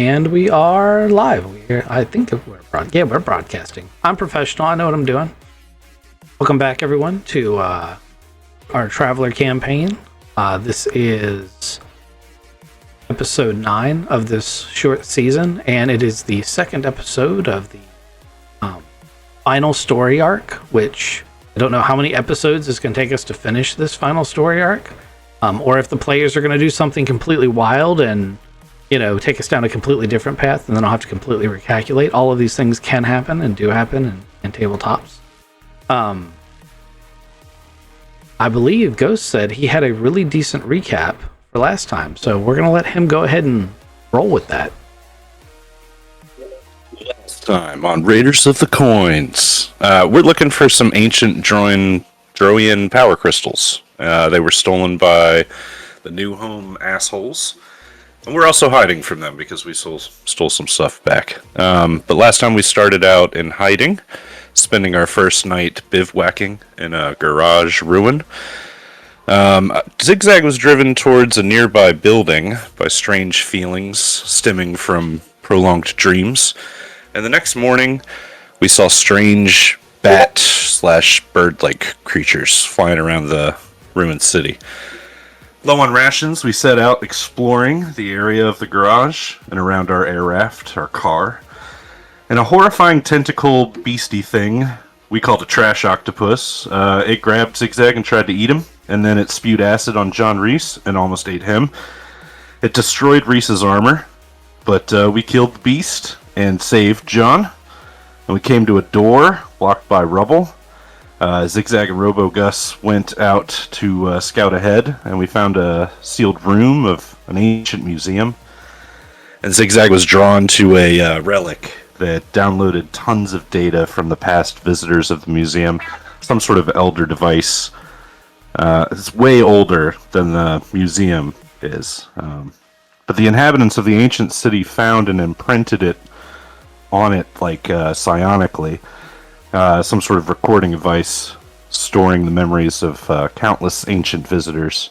And we are live. We're broadcasting. I'm professional. I know what I'm doing. Welcome back, everyone, to our Traveler campaign. This is episode 9 of this short season, and it is the second episode of the final story arc, which I don't know how many episodes it's going to take us to finish this final story arc, or if the players are going to do something completely wild and take us down a completely different path, and then I'll have to completely recalculate. All of these things can happen and do happen in tabletops. I believe Ghost said he had a really decent recap for last time, so we're going to let him go ahead and roll with that. Last time on Raiders of the Coins, we're looking for some ancient Droian power crystals. They were stolen by the New Home assholes. And we're also hiding from them because we stole some stuff back. But last time we started out in hiding, spending our first night bivouacking in a garage ruin. Zigzag was driven towards a nearby building by strange feelings stemming from prolonged dreams. And the next morning, we saw strange bat/bird-like creatures flying around the ruined city. Low on rations, we set out exploring the area of the garage and around our air raft, our car. And a horrifying tentacle beastie thing we called a trash octopus. It grabbed Zigzag and tried to eat him, and then it spewed acid on John Reese and almost ate him. It destroyed Reese's armor, but we killed the beast and saved John. And we came to a door blocked by rubble. Zigzag and Robo-Gus went out to scout ahead, and we found a sealed room of an ancient museum. And Zigzag was drawn to a relic that downloaded tons of data from the past visitors of the museum. Some sort of elder device. It's way older than the museum is. But the inhabitants of the ancient city found and imprinted it on it like psionically. Some sort of recording device storing the memories of countless ancient visitors.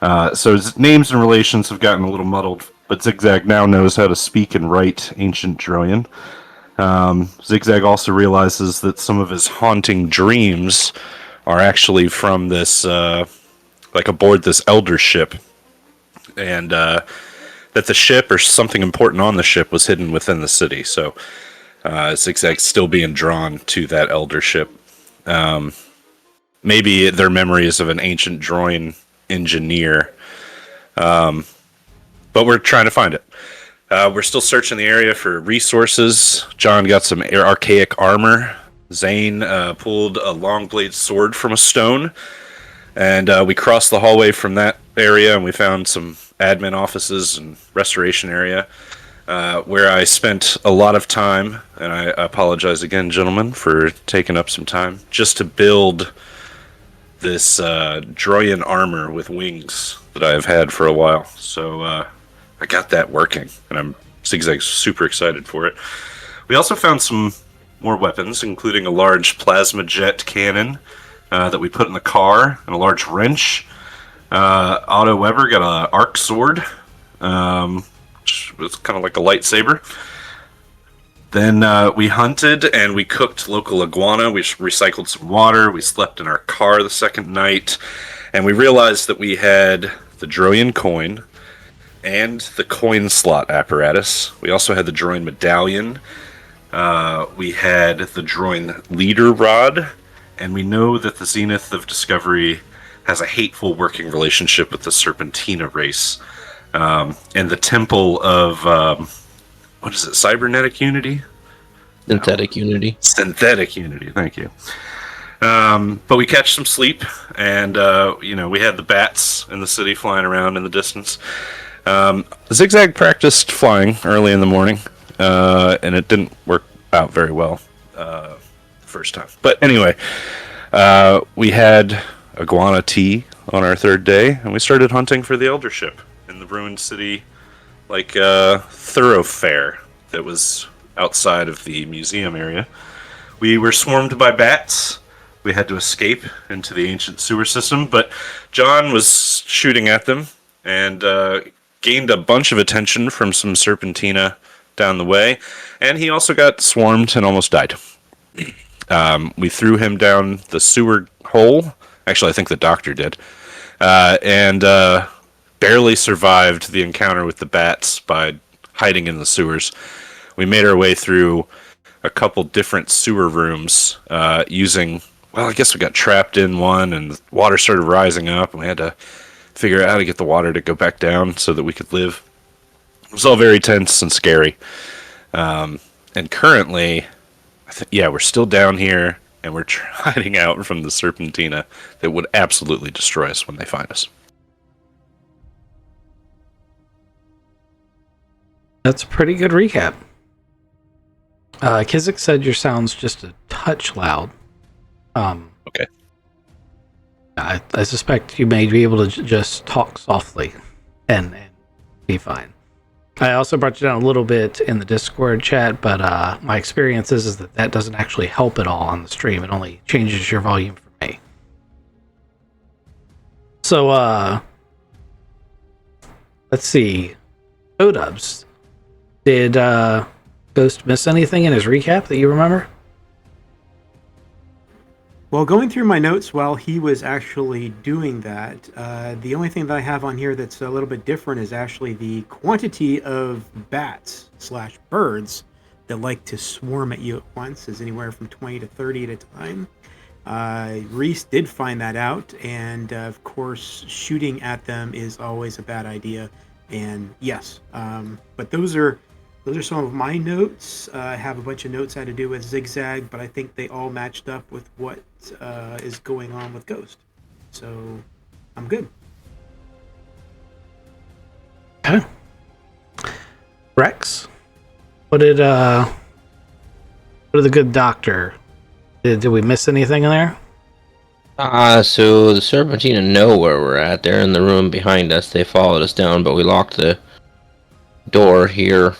So his names and relations have gotten a little muddled, but Zigzag now knows how to speak and write ancient Droian. Zigzag also realizes that some of his haunting dreams are actually from this, aboard this elder ship, and that the ship or something important on the ship was hidden within the city, so Zigzag's still being drawn to that elder ship. Maybe their memories of an ancient Droian engineer. But we're trying to find it. We're still searching the area for resources. John got some archaic armor. Zane pulled a long blade sword from a stone. And we crossed the hallway from that area, and we found some admin offices and restoration area. Where I spent a lot of time, and I apologize again, gentlemen, for taking up some time, just to build this Droian armor with wings that I've had for a while. So I got that working, and I'm super excited for it. We also found some more weapons, including a large plasma jet cannon that we put in the car, and a large wrench. Otto Weber got an arc sword. It's kind of like a lightsaber. Then we hunted and we cooked local iguana. We recycled some water. We slept in our car the second night. And we realized that we had the Droian coin and the coin slot apparatus. We also had the Droian medallion. We had the Droian leader rod. And we know that the Zenith of Discovery has a hateful working relationship with the Serpentina race. And the temple of, cybernetic unity? Synthetic unity. Synthetic unity, thank you. But we catch some sleep, and, we had the bats in the city flying around in the distance. Zigzag practiced flying early in the morning, and it didn't work out very well the first time. But anyway, we had iguana tea on our third day, and we started hunting for the elder ship in the ruined city, thoroughfare that was outside of the museum area. We were swarmed by bats. We had to escape into the ancient sewer system, but John was shooting at them and gained a bunch of attention from some Serpentina down the way, and he also got swarmed and almost died. We threw him down the sewer hole. Actually, I think the doctor did. And barely survived the encounter with the bats by hiding in the sewers. We made our way through a couple different sewer rooms using... Well, I guess we got trapped in one, and the water started rising up, and we had to figure out how to get the water to go back down so that we could live. It was all very tense and scary. And currently, we're still down here, and we're hiding out from the Serpentina that would absolutely destroy us when they find us. That's a pretty good recap. Kizik said your sound's just a touch loud. Okay. I suspect you may be able to just talk softly and be fine. I also brought you down a little bit in the Discord chat, but my experience is that doesn't actually help at all on the stream. It only changes your volume for me. So, let's see. Odubs, did Ghost miss anything in his recap that you remember? Well, going through my notes while he was actually doing that, the only thing that I have on here that's a little bit different is actually the quantity of bats/birds that like to swarm at you at once is anywhere from 20 to 30 at a time. Reese did find that out, and of course, shooting at them is always a bad idea. And yes, but those are some of my notes. I have a bunch of notes that had to do with Zigzag, but I think they all matched up with what is going on with Ghost. So I'm good. Okay. Rex, what did the good doctor? Did we miss anything in there? So the Serpentina know where we're at. They're in the room behind us. They followed us down, but we locked the door here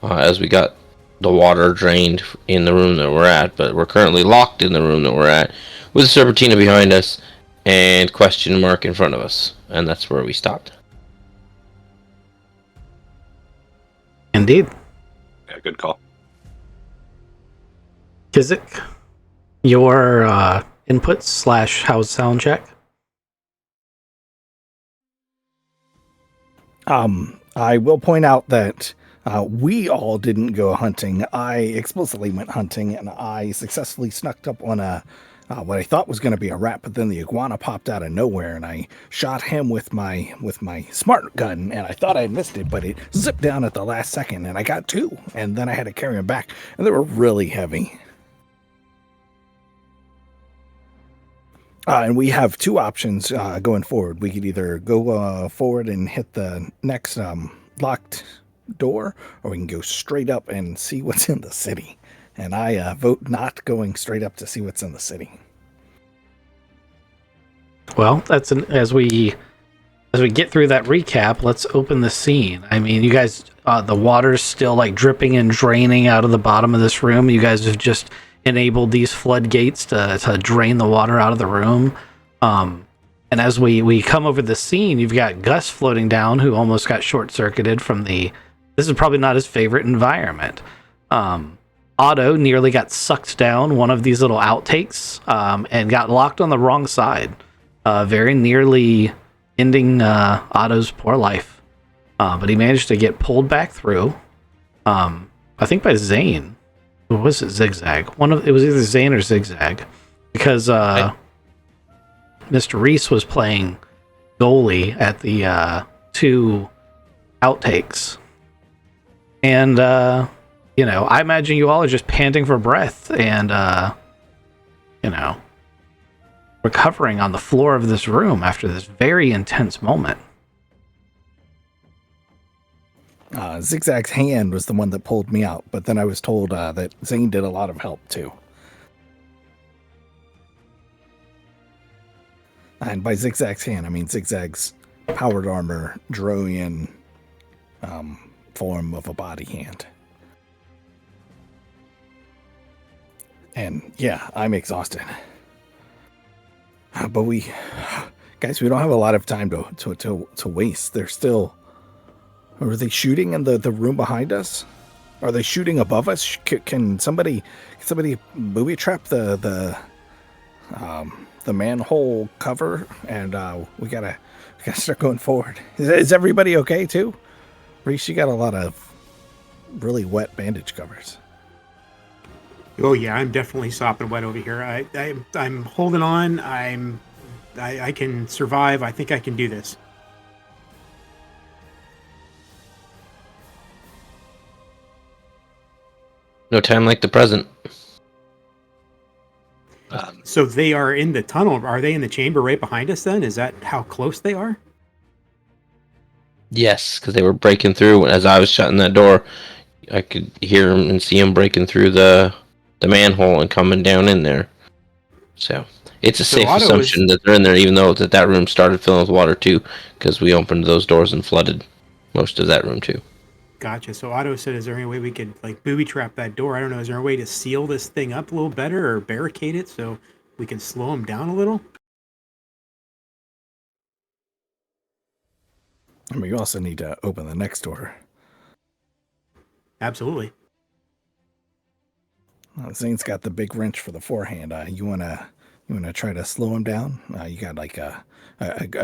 as we got the water drained in the room that we're at. But we're currently locked in the room that we're at with the Serpentina behind us and question mark in front of us. And that's where we stopped. Indeed. Yeah, good call. Kizik, your inputs / house sound check. I will point out that we all didn't go hunting. I explicitly went hunting, and I successfully snuck up on what I thought was going to be a rat, but then the iguana popped out of nowhere, and I shot him with my smart gun, and I thought I had missed it, but it zipped down at the last second, and I got two, and then I had to carry him back, and they were really heavy. And we have two options going forward. We could either go forward and hit the next locked door, or we can go straight up and see what's in the city. And I vote not going straight up to see what's in the city. Well, as we get through that recap, let's open the scene. I mean, you guys, the water's still like dripping and draining out of the bottom of this room. You guys have just enabled these floodgates to drain the water out of the room. And as we come over the scene, you've got Gus floating down, who almost got short-circuited from this is probably not his favorite environment. Otto nearly got sucked down one of these little outtakes and got locked on the wrong side, very nearly ending Otto's poor life. But he managed to get pulled back through, I think by Zane. Or was it Zigzag? It was either Zane or Zigzag, because Mr. Reese was playing goalie at the two outtakes. And, I imagine you all are just panting for breath and, recovering on the floor of this room after this very intense moment. Zigzag's hand was the one that pulled me out, but then I was told that Zane did a lot of help too. And by Zigzag's hand, I mean Zigzag's powered armor, Droian form of a body hand. And yeah, I'm exhausted. But we don't have a lot of time to waste. There's still Are they shooting in the room behind us? Are they shooting above us? Can somebody booby trap the manhole cover? And we gotta start going forward. Is everybody okay too? Reese, you got a lot of really wet bandage covers. Oh yeah, I'm definitely sopping wet over here. I'm holding on. I can survive. I think I can do this. No time like the present. So they are in the tunnel. Are they in the chamber right behind us then? Is that how close they are? Yes, because they were breaking through. As I was shutting that door, I could hear them and see them breaking through the manhole and coming down in there. So it's a safe Otto assumption that they're in there, even though that room started filling with water too, because we opened those doors and flooded most of that room too. Gotcha. So Otto said, is there any way we could like booby trap that door? I don't know. Is there a way to seal this thing up a little better or barricade it so we can slow them down a little? I mean, you also need to open the next door. Absolutely. Zane's got the big wrench for the forehand. You wanna try to slow him down? You got like a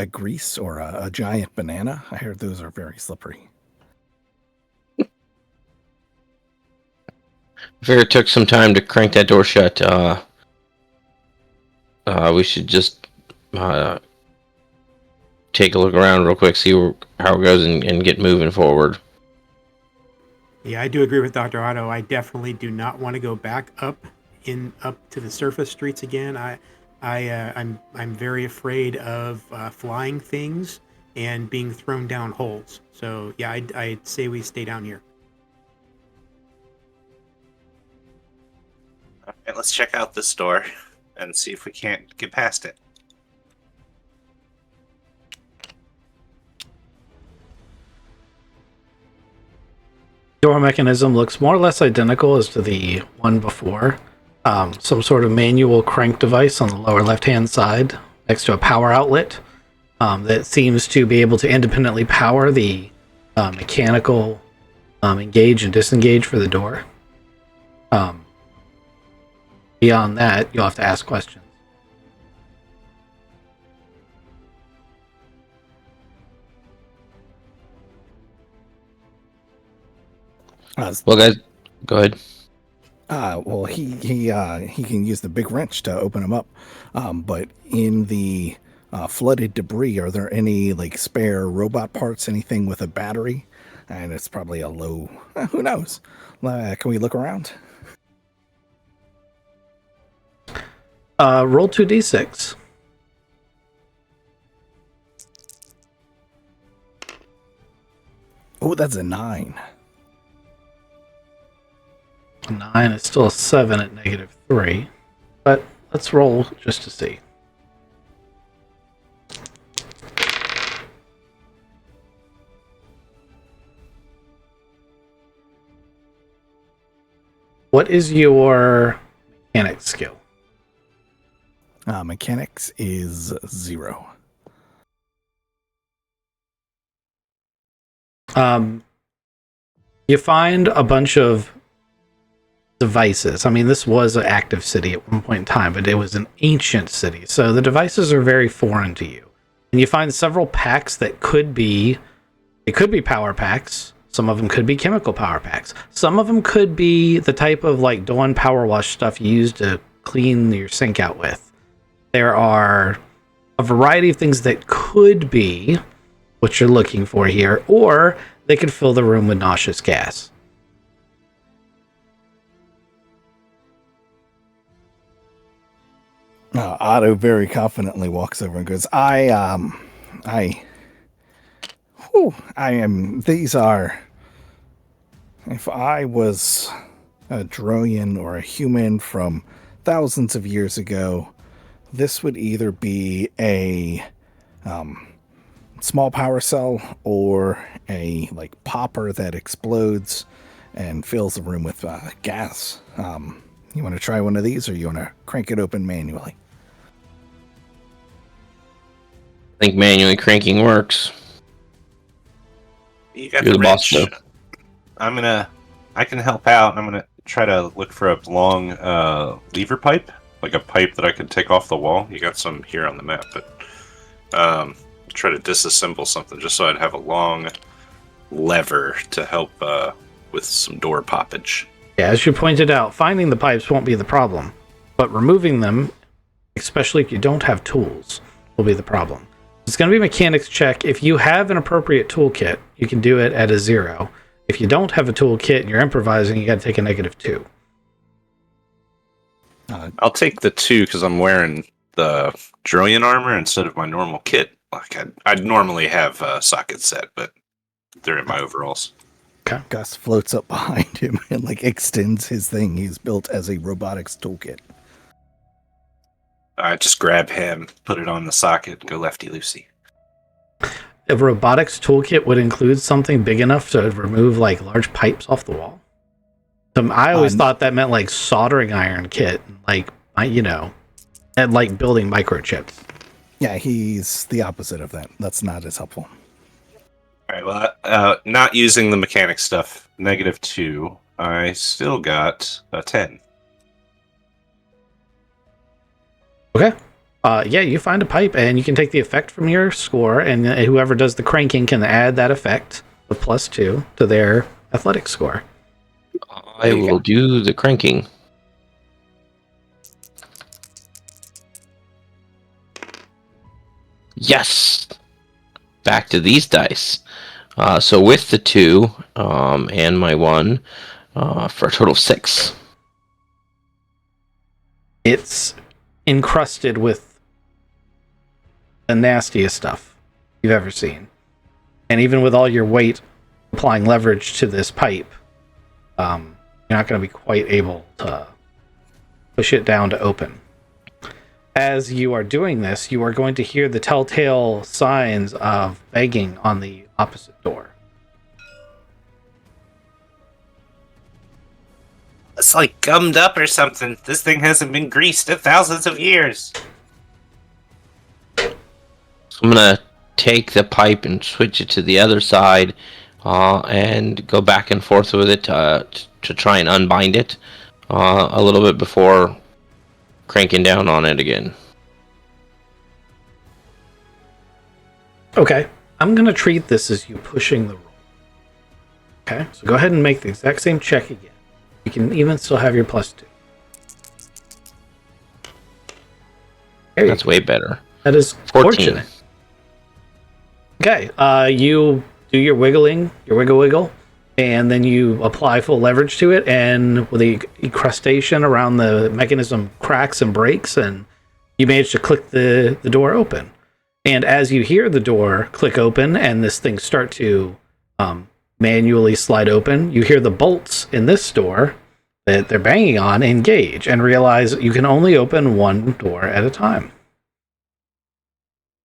grease or a giant banana. I heard those are very slippery. If it took some time to crank that door shut, we should just take a look around real quick, see how it goes, and get moving forward. Yeah, I do agree with Dr. Otto. I definitely do not want to go back up to the surface streets again. I'm very afraid of flying things and being thrown down holes. So yeah, I'd say we stay down here. All right, let's check out this door and see if we can't get past it. Door mechanism looks more or less identical as to the one before. Some sort of manual crank device on the lower left-hand side next to a power outlet that seems to be able to independently power the mechanical engage and disengage for the door. Beyond that, you'll have to ask questions. Well, guys, go ahead. Well, he can use the big wrench to open them up. But in the flooded debris, are there any like spare robot parts, anything with a battery? And it's probably a low. Who knows? Can we look around? Roll 2d6. Oh, that's a 9. 9 is still a 7 at -3, but let's roll just to see. What is your mechanics skill? Mechanics is 0. You find a bunch of devices. I mean, this was an active city at one point in time, but it was an ancient city, so the devices are very foreign to you. And you find several packs that could be power packs. Some of them could be chemical power packs. Some of them could be the type of like Dawn power wash stuff you use to clean your sink out with. There are a variety of things that could be what you're looking for here, or they could fill the room with nauseous gas. Otto very confidently walks over and goes, I am, these are, if I was a Droian or a human from thousands of years ago, this would either be a small power cell or a like popper that explodes and fills the room with gas. You want to try one of these, or you want to crank it open manually? I think manually cranking works. You got You're the the boss, wrench. though. I can help out. I'm gonna try to look for a long lever pipe, like a pipe that I can take off the wall. You got some here on the map, but try to disassemble something just so I'd have a long lever to help with some door poppage. Yeah, as you pointed out, finding the pipes won't be the problem, but removing them, especially if you don't have tools, will be the problem. It's going to be a mechanics check. If you have an appropriate toolkit, you can do it at a 0. If you don't have a toolkit and you're improvising, you got to take a -2. I'll take the 2 because I'm wearing the Droyan armor instead of my normal kit. Like I'd normally have a socket set, but they're in my overalls. Gus floats up behind him and like extends his thing he's built as a robotics toolkit. I just grab him, put it on the socket, and go lefty-loosey. A robotics toolkit would include something big enough to remove like large pipes off the wall. I always thought that meant like soldering iron kit, like and like building microchips. Yeah, he's the opposite of that. That's not as helpful. All right, well, not using the mechanic stuff, -2. I still got a 10. Okay. Yeah, you find a pipe, and you can take the effect from your score, and whoever does the cranking can add that effect of +2 to their athletic score. I will do the cranking. Yes! Back to these dice. So with the 2 and my 1, for a total of 6. It's encrusted with the nastiest stuff you've ever seen. And even with all your weight applying leverage to this pipe, you're not going to be quite able to push it down to open. As you are doing this, you are going to hear the telltale signs of begging on the opposite door. It's like gummed up or something. This thing hasn't been greased in thousands of years. So I'm going to take the pipe and switch it to the other side and go back and forth with it to try and unbind it a little bit before cranking down on it again. Okay, I'm going to treat this as you pushing the roll. Okay, so go ahead and make the exact same check again. You can even still have your +2. That's way better. That is 14. fortunate. Okay, you do your wiggling, your wiggle, and then you apply full leverage to it, and with the incrustation around the mechanism cracks and breaks, and you manage to click the door open. And as you hear the door click open and this thing start to manually slide open, you hear the bolts in this door that they're banging on engage and realize you can only open one door at a time.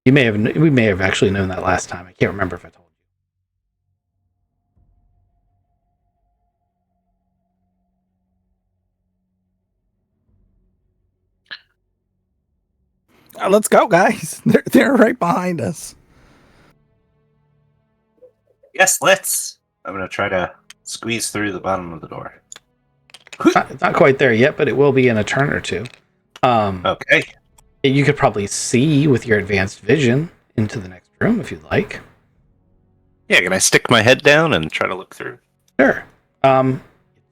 We may have actually known that last time. I can't remember if I told you. Let's go, guys. They're right behind us. Yes, let's. I'm going to try to squeeze through the bottom of the door. Not quite there yet, but it will be in a turn or two. Okay. You could probably see with your advanced vision into the next room if you'd like. Yeah, can I stick my head down and try to look through? Sure. It's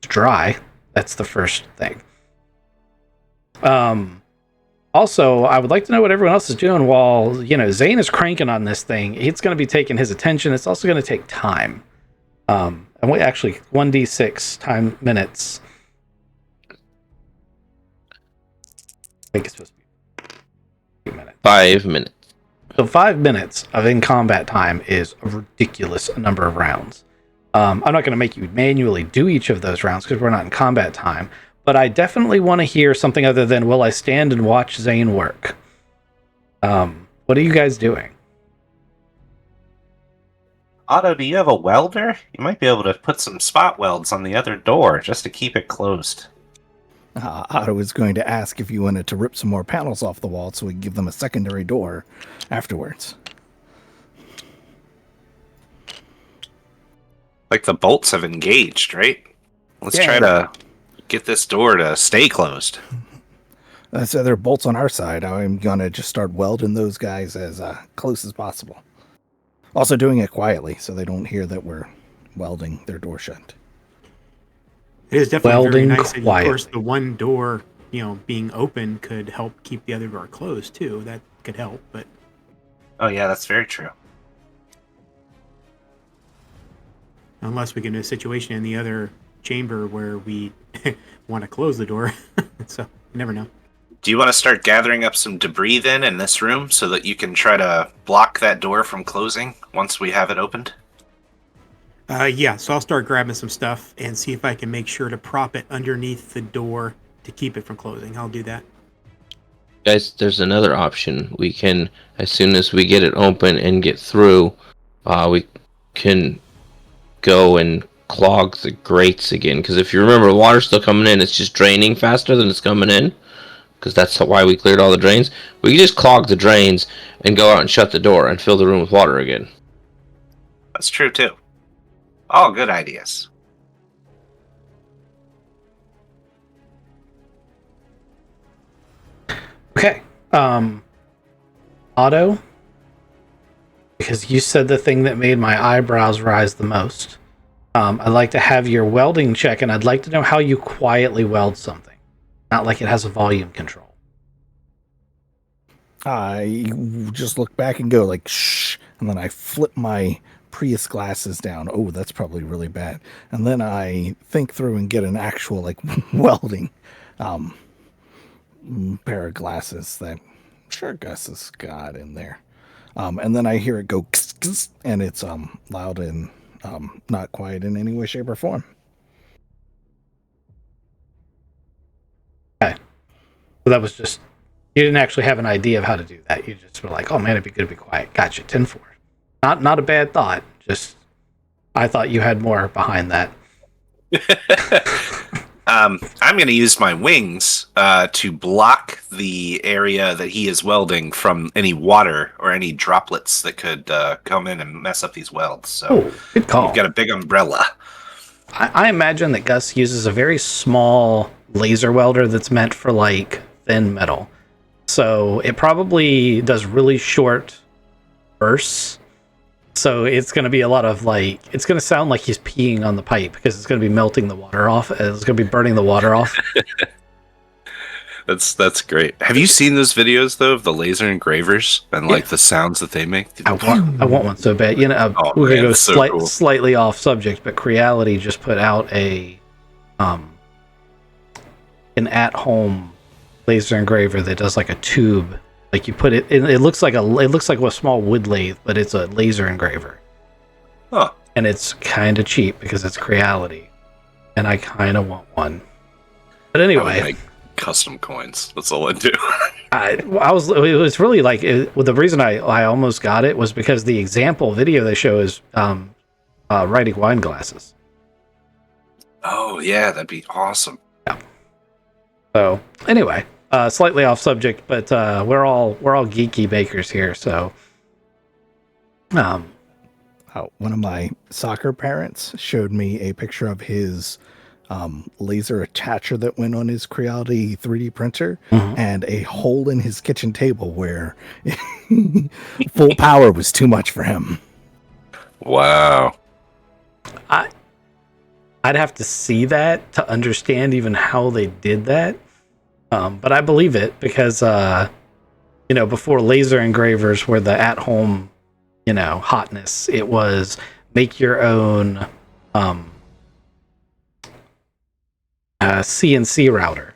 dry. That's the first thing. Also, I would like to know what everyone else is doing while, Zane is cranking on this thing. It's going to be taking his attention. It's also going to take time. And we actually 1d6 time minutes. I think it's supposed to be 2 minutes. 5 minutes. So 5 minutes of in-combat time is a ridiculous number of rounds. I'm not going to make you manually do each of those rounds because we're not in combat time. But I definitely want to hear something other than, will I stand and watch Zane work? What are you guys doing? Otto, do you have a welder? You might be able to put some spot welds on the other door just to keep it closed. Otto was going to ask if you wanted to rip some more panels off the wall so we could give them a secondary door afterwards. Like the bolts have engaged, right? Let's try to get this door to stay closed. So there are bolts on our side. I'm gonna just start welding those guys as close as possible. Also doing it quietly so they don't hear that we're welding their door shut. It is definitely Welding very nice. And of quietly. course, the one door, being open could help keep the other door closed too. That could help, but Oh yeah, that's very true. unless we get in a situation in the other chamber where we want to close the door, so you never know. Do you want to start gathering up some debris then in this room so that you can try to block that door from closing once we have it opened? Yeah, so I'll start grabbing some stuff and see if I can make sure to prop it underneath the door to keep it from closing. I'll do that. Guys, there's another option. We can, as soon as we get it open and get through, we can go and clog the grates again. Because if you remember, the water's still coming in. It's just draining faster than it's coming in. Because that's why we cleared all the drains. We can just clog the drains and go out and shut the door and fill the room with water again. That's true too. All good ideas. Okay. Otto, because you said the thing that made my eyebrows rise the most. I'd like to have your welding check, and I'd like to know how you quietly weld something. Not like it has a volume control. I just look back and go like, shh, and then I flip my Prius glasses down. Oh, that's probably really bad. And then I think through and get an actual like welding pair of glasses that I'm sure Gus has got in there. And then I hear it go kss, kss, and it's loud and not quiet in any way, shape, or form. Okay. So that was just, you didn't actually have an idea of how to do that. You just were like, oh man, it'd be good to be quiet. Gotcha, 10-4. Not a bad thought. Just, I thought you had more behind that. I'm going to use my wings to block the area that he is welding from any water or any droplets that could come in and mess up these welds. So good call. you've got a big umbrella. I imagine that Gus uses a very small laser welder that's meant for like thin metal. So it probably does really short bursts. So it's going to be a lot of like, it's going to sound like he's peeing on the pipe because it's going to be melting the water off. It's going to be burning the water off. That's great. Have you seen those videos though of the laser engravers and like the sounds that they make? I want one so bad. We're going to go slightly off subject, but Creality just put out an at-home laser engraver that does like a tube. Like you put it in, it looks like a small wood lathe, but it's a laser engraver. Huh. And it's kind of cheap because it's Creality, and I kind of want one. But anyway, I would make custom coins. That's all I do. It was really like the reason I almost got it was because the example video they show is writing wine glasses. Oh yeah, that'd be awesome. Yeah. So anyway. Slightly off subject, but we're all geeky bakers here. So, one of my soccer parents showed me a picture of his laser attacher that went on his Creality 3D printer, and a hole in his kitchen table where full power was too much for him. Wow. I'd have to see that to understand even how they did that. But I believe it because, before laser engravers were the at-home, hotness, it was make your own CNC router,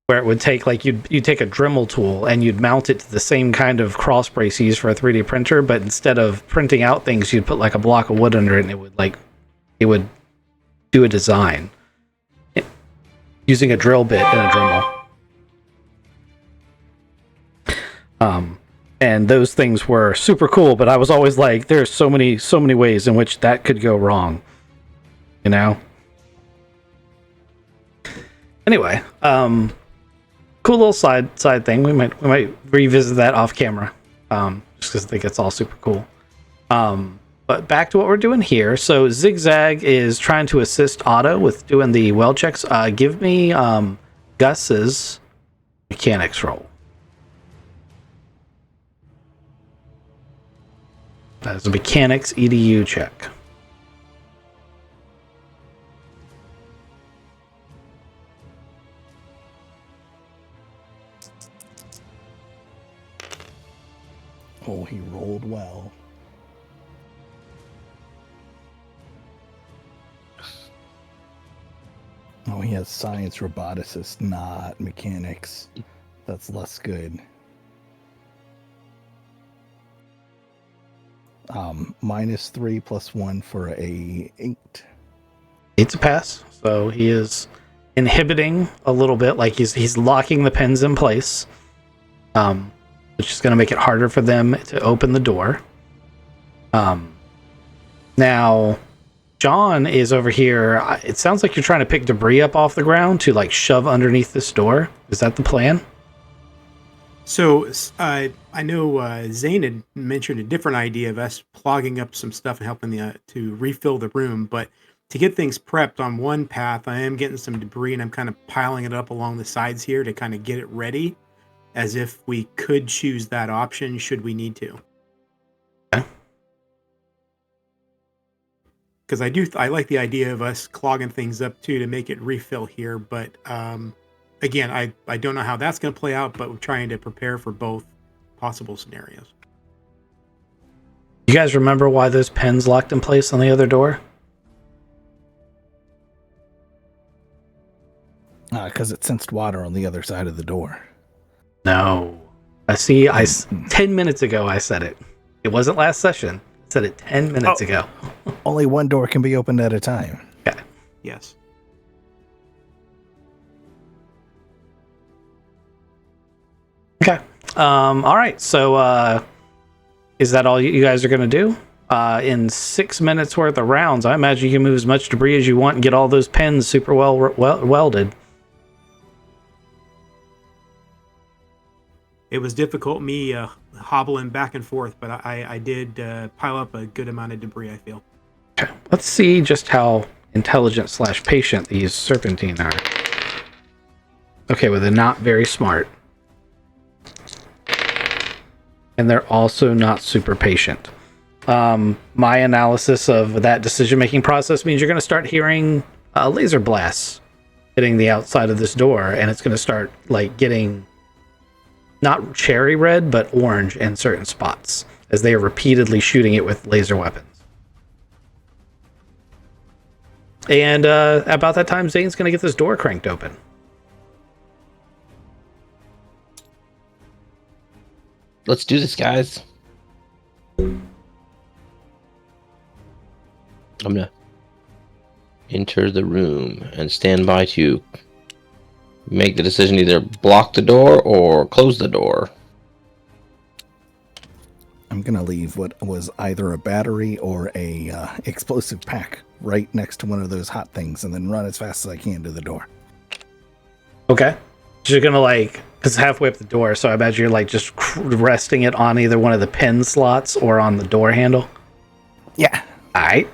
where it would take, like, you'd take a Dremel tool and you'd mount it to the same kind of cross brace you use for a 3D printer, but instead of printing out things, you'd put like a block of wood under it and it would do a design using a drill bit and a Dremel. And those things were super cool, but I was always like, there's so many ways in which that could go wrong, Anyway, cool little side thing. We might revisit that off camera, just because I think it's all super cool. But but back to what we're doing here. So Zigzag is trying to assist Otto with doing the well checks. Give me Gus's mechanics roll. That is a mechanics EDU check. Oh, he rolled well. Oh, he has science roboticist, not mechanics. That's less good. -3 plus 1 for a 8. It's a pass, so he is inhibiting a little bit, like he's locking the pins in place, which is going to make it harder for them to open the door. Now, John is over here. It sounds like you're trying to pick debris up off the ground to like shove underneath this door. Is that the plan? So I know Zane had mentioned a different idea of us clogging up some stuff and helping to refill the room. But to get things prepped on one path, I am getting some debris and I'm kind of piling it up along the sides here to kind of get it ready, as if we could choose that option should we need to. Okay. Because I like the idea of us clogging things up too to make it refill here, but again, I don't know how that's going to play out, but we're trying to prepare for both possible scenarios. You guys remember why those pins locked in place on the other door? Because it sensed water on the other side of the door. No. 10 minutes ago I said it. It wasn't last session. I said it 10 minutes ago. Only one door can be opened at a time. Okay. Yes. Okay. All right. So, is that all you guys are going to do? In 6 minutes worth of rounds, I imagine you can move as much debris as you want and get all those pins super well welded. It was difficult, me hobbling back and forth, but I did pile up a good amount of debris, I feel. Okay. Let's see just how intelligent / patient these serpentine are. Okay, well, they're not very smart. And they're also not super patient. My analysis of that decision-making process means you're going to start hearing laser blasts hitting the outside of this door, and it's going to start like getting not cherry red, but orange in certain spots as they are repeatedly shooting it with laser weapons. And about that time, Zane's going to get this door cranked open. Let's do this, guys. I'm gonna enter the room and stand by to make the decision, either block the door or close the door. I'm going to leave what was either a battery or a explosive pack right next to one of those hot things and then run as fast as I can to the door. Okay. So you're going to because halfway up the door, so I imagine you're just resting it on either one of the pin slots or on the door handle. Yeah. All right.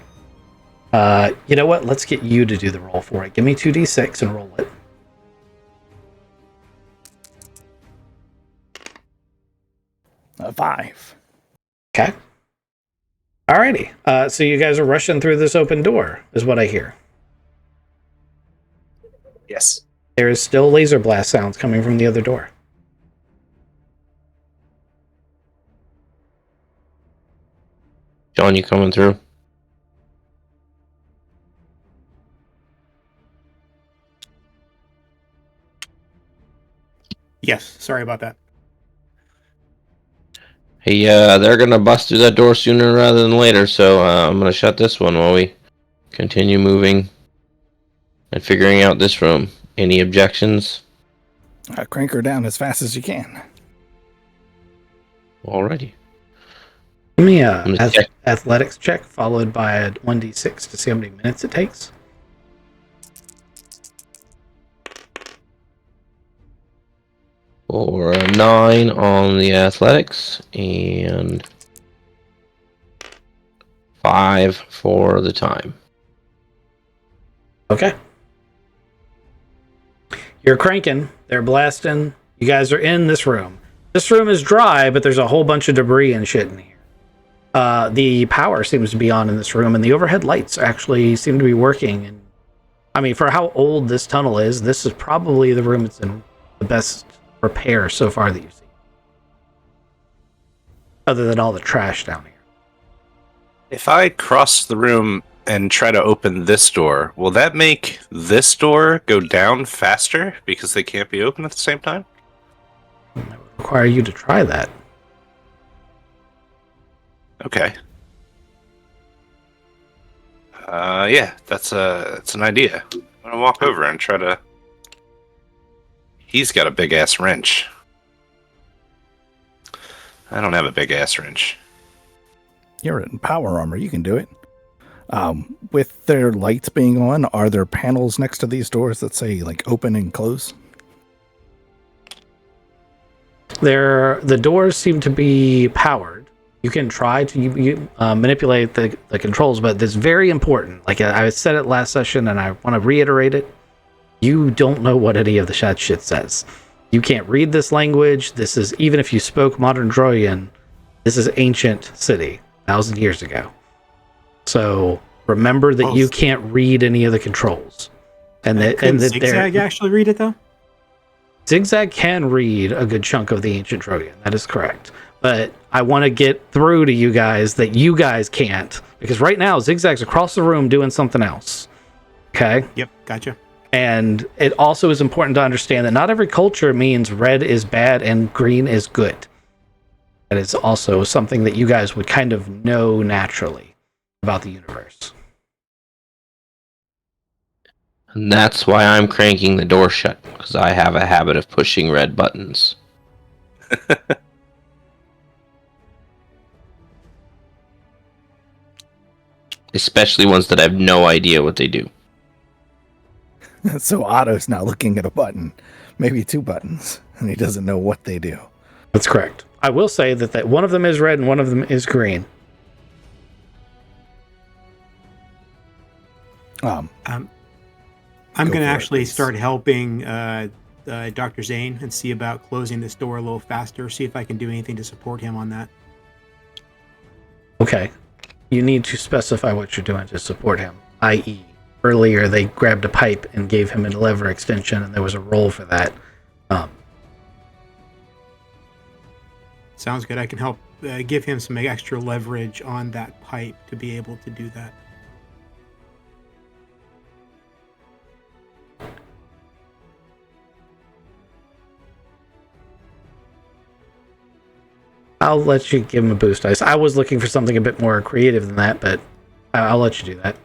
You know what? Let's get you to do the roll for it. Give me 2d6 and roll it. A 5. Okay. Alrighty. So you guys are rushing through this open door, is what I hear. Yes. There is still laser blast sounds coming from the other door. John, you coming through? Yes, sorry about that. Hey, they're gonna bust through that door sooner rather than later, so I'm gonna shut this one while we continue moving and figuring out this room. Any objections? Crank her down as fast as you can. Alrighty. Give me I'm a gonna check. athletics check followed by a 1d6 to see how many minutes it takes. For a 9 on the athletics and 5 for the time. Okay. You're cranking. They're blasting. You guys are in this room. This room is dry, but there's a whole bunch of debris and shit in here. The power seems to be on in this room, and the overhead lights actually seem to be working. And I mean, for how old this tunnel is, this is probably the room that's in the best repair so far that you've seen. Other than all the trash down here. If I cross the room and try to open this door, will that make this door go down faster because they can't be open at the same time? That would require you to try that. Okay. Yeah, that's an idea. I'm gonna walk over and try to. He's got a big ass wrench. I don't have a big ass wrench. You're in power armor. You can do it. With their lights being on, are there panels next to these doors that say like open and close? The doors seem to be powered. You can try to manipulate the controls, but it's very important. Like I said it last session, and I want to reiterate it. You don't know what any of the shit says. You can't read this language. This is, even if you spoke modern Trojan, this is ancient city, 1,000 years ago. So remember that you can't read any of the controls. And that Zigzag actually read it though? Zigzag can read a good chunk of the ancient Trojan. That is correct. But I want to get through to you guys that you guys can't, because right now Zigzag's across the room doing something else. Okay? Yep, gotcha. And it also is important to understand that not every culture means red is bad and green is good. That is also something that you guys would kind of know naturally about the universe. And that's why I'm cranking the door shut, because I have a habit of pushing red buttons. Especially ones that I have no idea what they do. So Otto's now looking at a button, maybe 2 buttons, and he doesn't know what they do. That's correct. I will say that one of them is red and one of them is green. I'm going to actually start helping Dr. Zane and see about closing this door a little faster, see if I can do anything to support him on that. Okay. You need to specify what you're doing to support him, i.e., earlier they grabbed a pipe and gave him a lever extension, and there was a roll for that. Sounds good. I can help give him some extra leverage on that pipe to be able to do that. I'll let you give him a boost dice. I was looking for something a bit more creative than that, but I'll let you do that.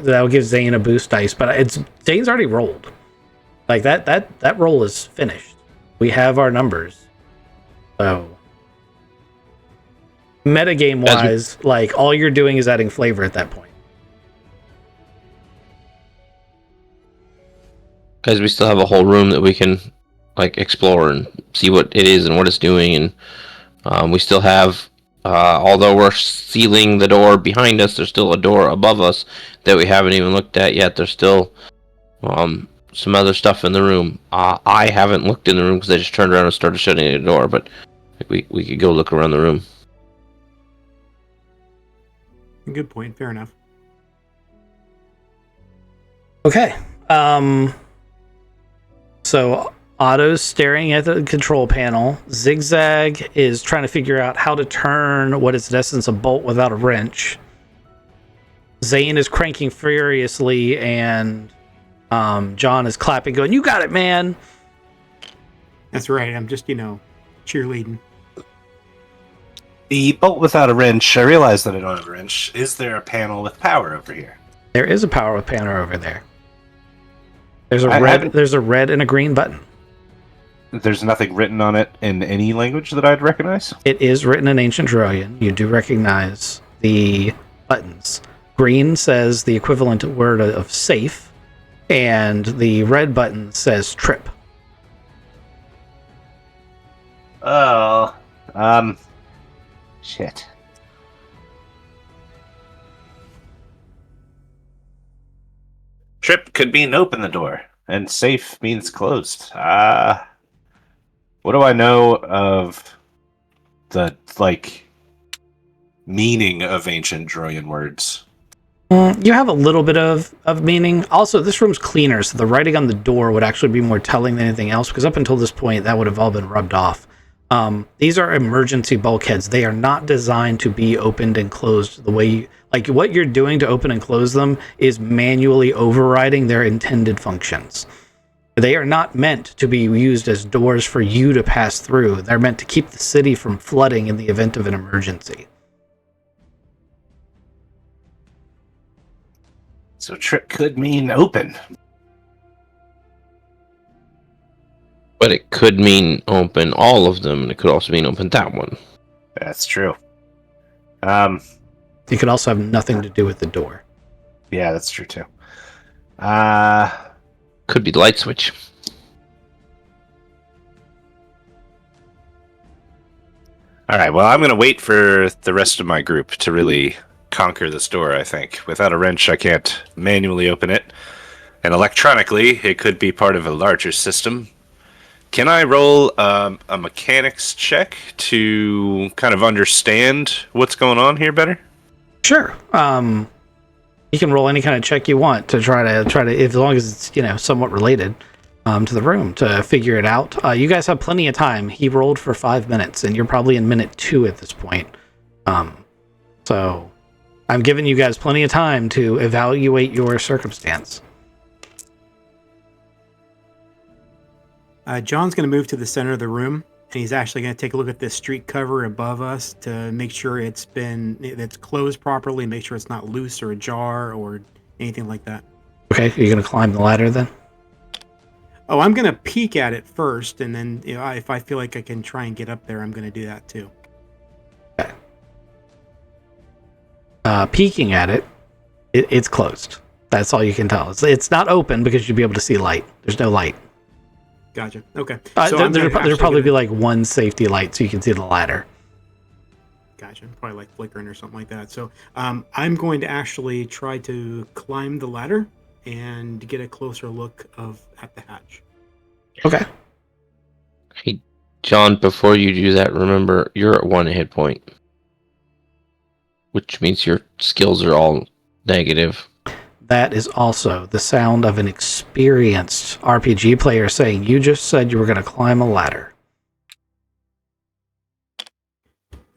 That'll give Zane a boost dice, but Zane's already rolled. Like that roll is finished. We have our numbers. So metagame wise, like all you're doing is adding flavor at that point. Because we still have a whole room that we can like explore and see what it is and what it's doing, and we still have, although we're sealing the door behind us, there's still a door above us that we haven't even looked at yet. There's still some other stuff in the room. I haven't looked in the room because I just turned around and started shutting the door, but we could go look around the room. Good point. Fair enough. Okay. So Otto's staring at the control panel. Zigzag is trying to figure out how to turn what is in essence a bolt without a wrench. Zane is cranking furiously, and John is clapping, going, "You got it, man!" That's right. I'm just, cheerleading. The bolt without a wrench, I realize that I don't have a wrench. Is there a panel with power over here? There is a power with panel over there. There's a red and a green button. There's nothing written on it in any language that I'd recognize? It is written in Ancient Trojan. You do recognize the buttons. Green says the equivalent word of safe, and the red button says trip. Oh, shit. Trip could mean open the door, and safe means closed. What do I know of the, meaning of ancient Droyan words? You have a little bit of meaning. Also, this room's cleaner, so the writing on the door would actually be more telling than anything else, because up until this point, that would have all been rubbed off. These are emergency bulkheads. They are not designed to be opened and closed the way what you're doing to open and close them is manually overriding their intended functions. They are not meant to be used as doors for you to pass through. They're meant to keep the city from flooding in the event of an emergency. So trip could mean open. But it could mean open all of them, and it could also mean open that one. That's true. It could also have nothing to do with the door. Yeah, that's true too. Could be the light switch. All right, well, I'm going to wait for the rest of my group to really conquer this door, I think. Without a wrench, I can't manually open it. And electronically, it could be part of a larger system. Can I roll a mechanics check to kind of understand what's going on here better? Sure. You can roll any kind of check you want to try to, as long as it's somewhat related to the room, to figure it out. You guys have plenty of time. He rolled for 5 minutes, and you're probably in minute 2 at this point. So I'm giving you guys plenty of time to evaluate your circumstance. John's going to move to the center of the room, and he's actually going to take a look at this street cover above us to make sure it's closed properly, make sure it's not loose or ajar or anything like that. Okay, are you going to climb the ladder then? Oh, I'm going to peek at it first, and then if I feel like I can try and get up there, I'm going to do that too. Okay. Peeking at it, it's closed. That's all you can tell. It's not open because you'd be able to see light. There's no light. Gotcha. Okay. So there'll probably be like one safety light so you can see the ladder. Gotcha. Probably like flickering or something like that. So I'm going to actually try to climb the ladder and get a closer look at the hatch. Okay. Hey, John, before you do that, remember, you're at 1 hit point. Which means your skills are all negative. That is also the sound of an experienced RPG player saying, "You just said you were going to climb a ladder."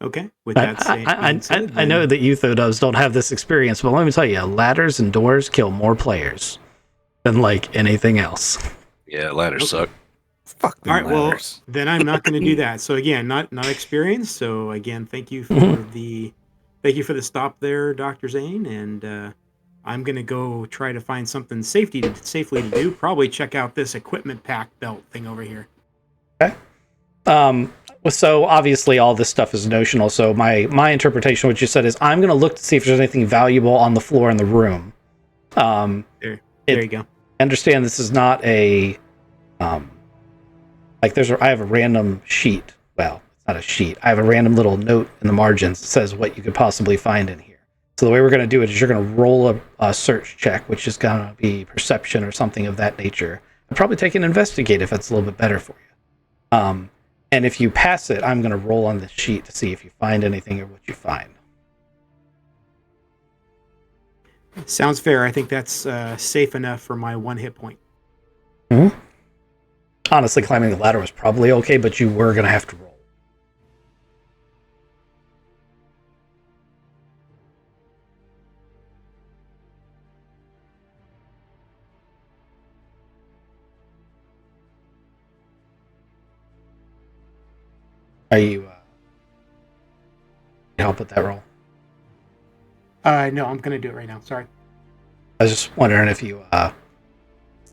Okay. With that said, I know that Euthydubs don't have this experience, but let me tell you, ladders and doors kill more players than like anything else. Yeah, ladders suck. Fuck them all right. ladders. Well, then I'm not going to do that. So again, not experienced. So again, thank you for the stop there, Dr. Zane, and I'm going to go try to find something safely to do. Probably check out this equipment pack belt thing over here. Okay. So obviously all this stuff is notional. So my interpretation of what you said is I'm going to look to see if there's anything valuable on the floor in the room. There you go. I understand this is not a I have a random sheet. Well, it's not a sheet. I have a random little note in the margins that says what you could possibly find in here. So the way we're going to do it is you're going to roll a search check, which is going to be perception or something of that nature. I'd probably take an investigate if that's a little bit better for you. And if you pass it, I'm going to roll on the sheet to see if you find anything or what you find. Sounds fair. I think that's safe enough for my 1 hit point. Mm-hmm. Honestly, climbing the ladder was probably okay, but you were going to have to roll. Are you help with that roll? No, I'm going to do it right now. Sorry. I was just wondering if you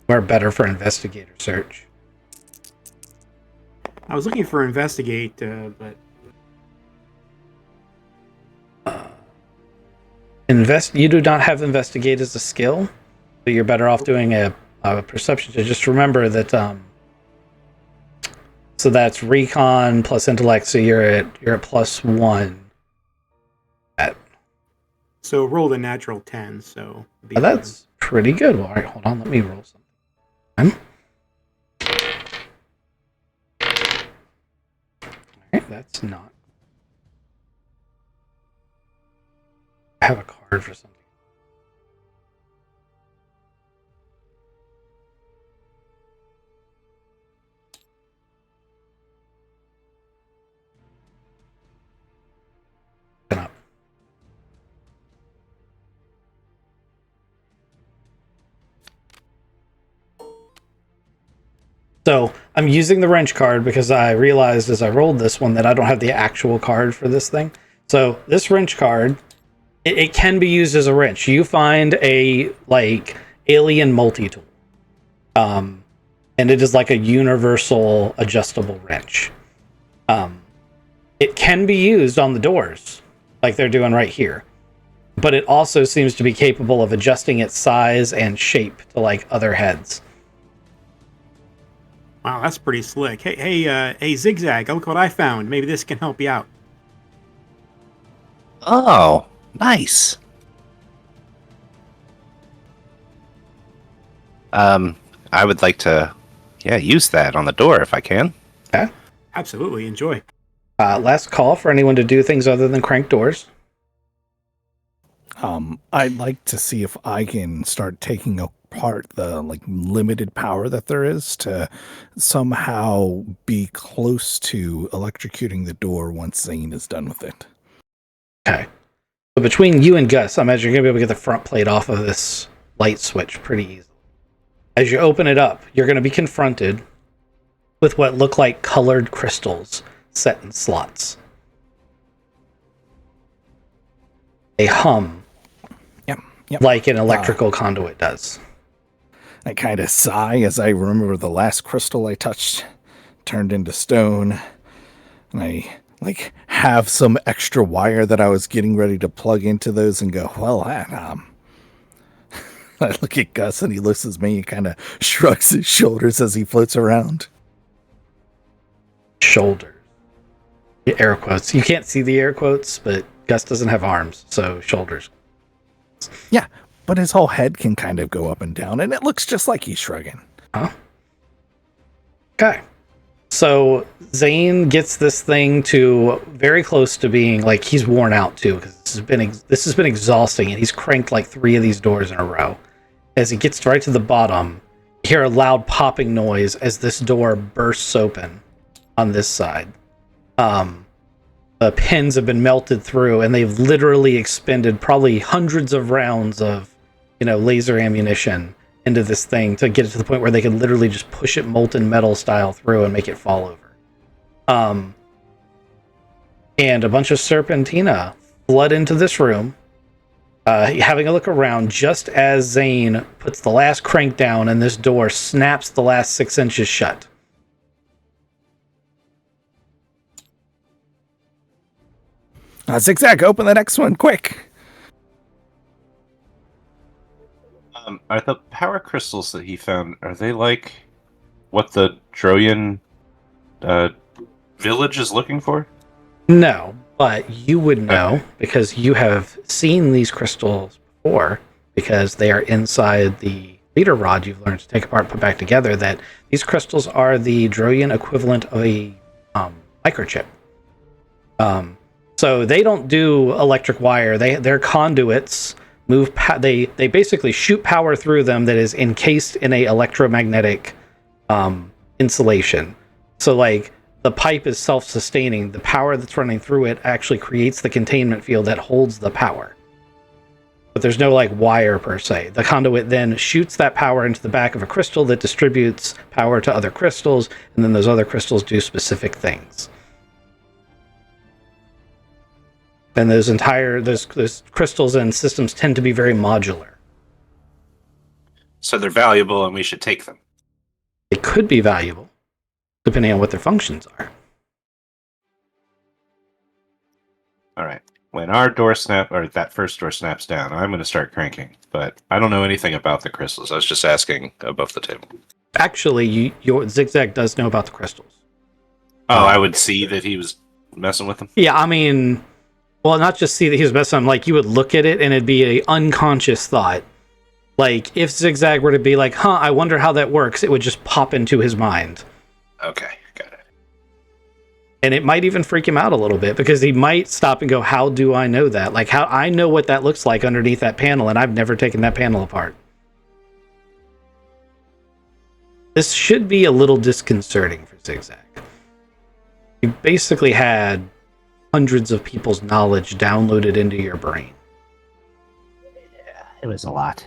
were better for investigator search. I was looking for investigate, but You do not have investigate as a skill, so you're better off doing a perception check. Just remember that. So that's recon plus intellect. So you're at +1. So rolled a natural 10. So That's pretty good. Well, all right, hold on. Let me roll something. All right, that's not. I have a card for something. Up. So I'm using the wrench card because I realized as I rolled this one that I don't have the actual card for this thing. So this wrench card, it can be used as a wrench. You find a like alien multi-tool. And it is like a universal adjustable wrench. It can be used on the doors, like they're doing right here. But it also seems to be capable of adjusting its size and shape to like other heads. Wow, that's pretty slick. Hey, Zigzag, look what I found. Maybe this can help you out. Oh, nice. I would like to, use that on the door if I can. Okay. Absolutely, enjoy. Last call for anyone to do things other than crank doors. I'd like to see if I can start taking apart the like limited power that there is to somehow be close to electrocuting the door once Zane is done with it. Okay. So between you and Gus, I imagine you're going to be able to get the front plate off of this light switch pretty easily. As you open it up, you're going to be confronted with what look like colored crystals set in slots. They hum Yep. like an electrical conduit does. I kind of sigh as I remember the last crystal I touched turned into stone. And I like have some extra wire that I was getting ready to plug into those and go, well, I look at Gus and he looks at me and kind of shrugs his shoulders as he floats around. Shoulders. Air quotes. You can't see the air quotes, but Gus doesn't have arms, so shoulders. Yeah, but his whole head can kind of go up and down, and it looks just like he's shrugging. Huh? Okay. So Zane gets this thing to very close to being like he's worn out too, because this has been exhausting, and he's cranked like 3 of these doors in a row. As he gets right to the bottom, you hear a loud popping noise as this door bursts open on this side. The pins have been melted through, and they've literally expended probably hundreds of rounds of, laser ammunition into this thing to get it to the point where they can literally just push it molten metal style through and make it fall over. And a bunch of Serpentina flood into this room, having a look around just as Zane puts the last crank down and this door snaps the last 6 inches shut. Zigzag, open the next one, quick! Are the power crystals that he found, are they like what the Trojan village is looking for? No, but you would know because you have seen these crystals before, because they are inside the leader rod you've learned to take apart and put back together, that these crystals are the Droian equivalent of a microchip. So they don't do electric wire. They're conduits. They basically shoot power through them that is encased in a electromagnetic insulation. So like the pipe is self-sustaining. The power that's running through it actually creates the containment field that holds the power. But there's no like wire per se. The conduit then shoots that power into the back of a crystal that distributes power to other crystals, and then those other crystals do specific things. And those crystals and systems tend to be very modular. So they're valuable and we should take them. They could be valuable, depending on what their functions are. All right. When our door that first door snaps down, I'm going to start cranking. But I don't know anything about the crystals. I was just asking above the table. Actually, your Zigzag does know about the crystals. Oh, I would see that he was messing with them? Yeah, I mean, well, not just see that he was messing with them, like you would look at it and it'd be an unconscious thought. Like, if Zigzag were to be like, huh, I wonder how that works, it would just pop into his mind. Okay, got it. And it might even freak him out a little bit, because he might stop and go, how do I know that? Like, how I know what that looks like underneath that panel, and I've never taken that panel apart. This should be a little disconcerting for Zigzag. You basically had hundreds of people's knowledge downloaded into your brain. Yeah, it was a lot.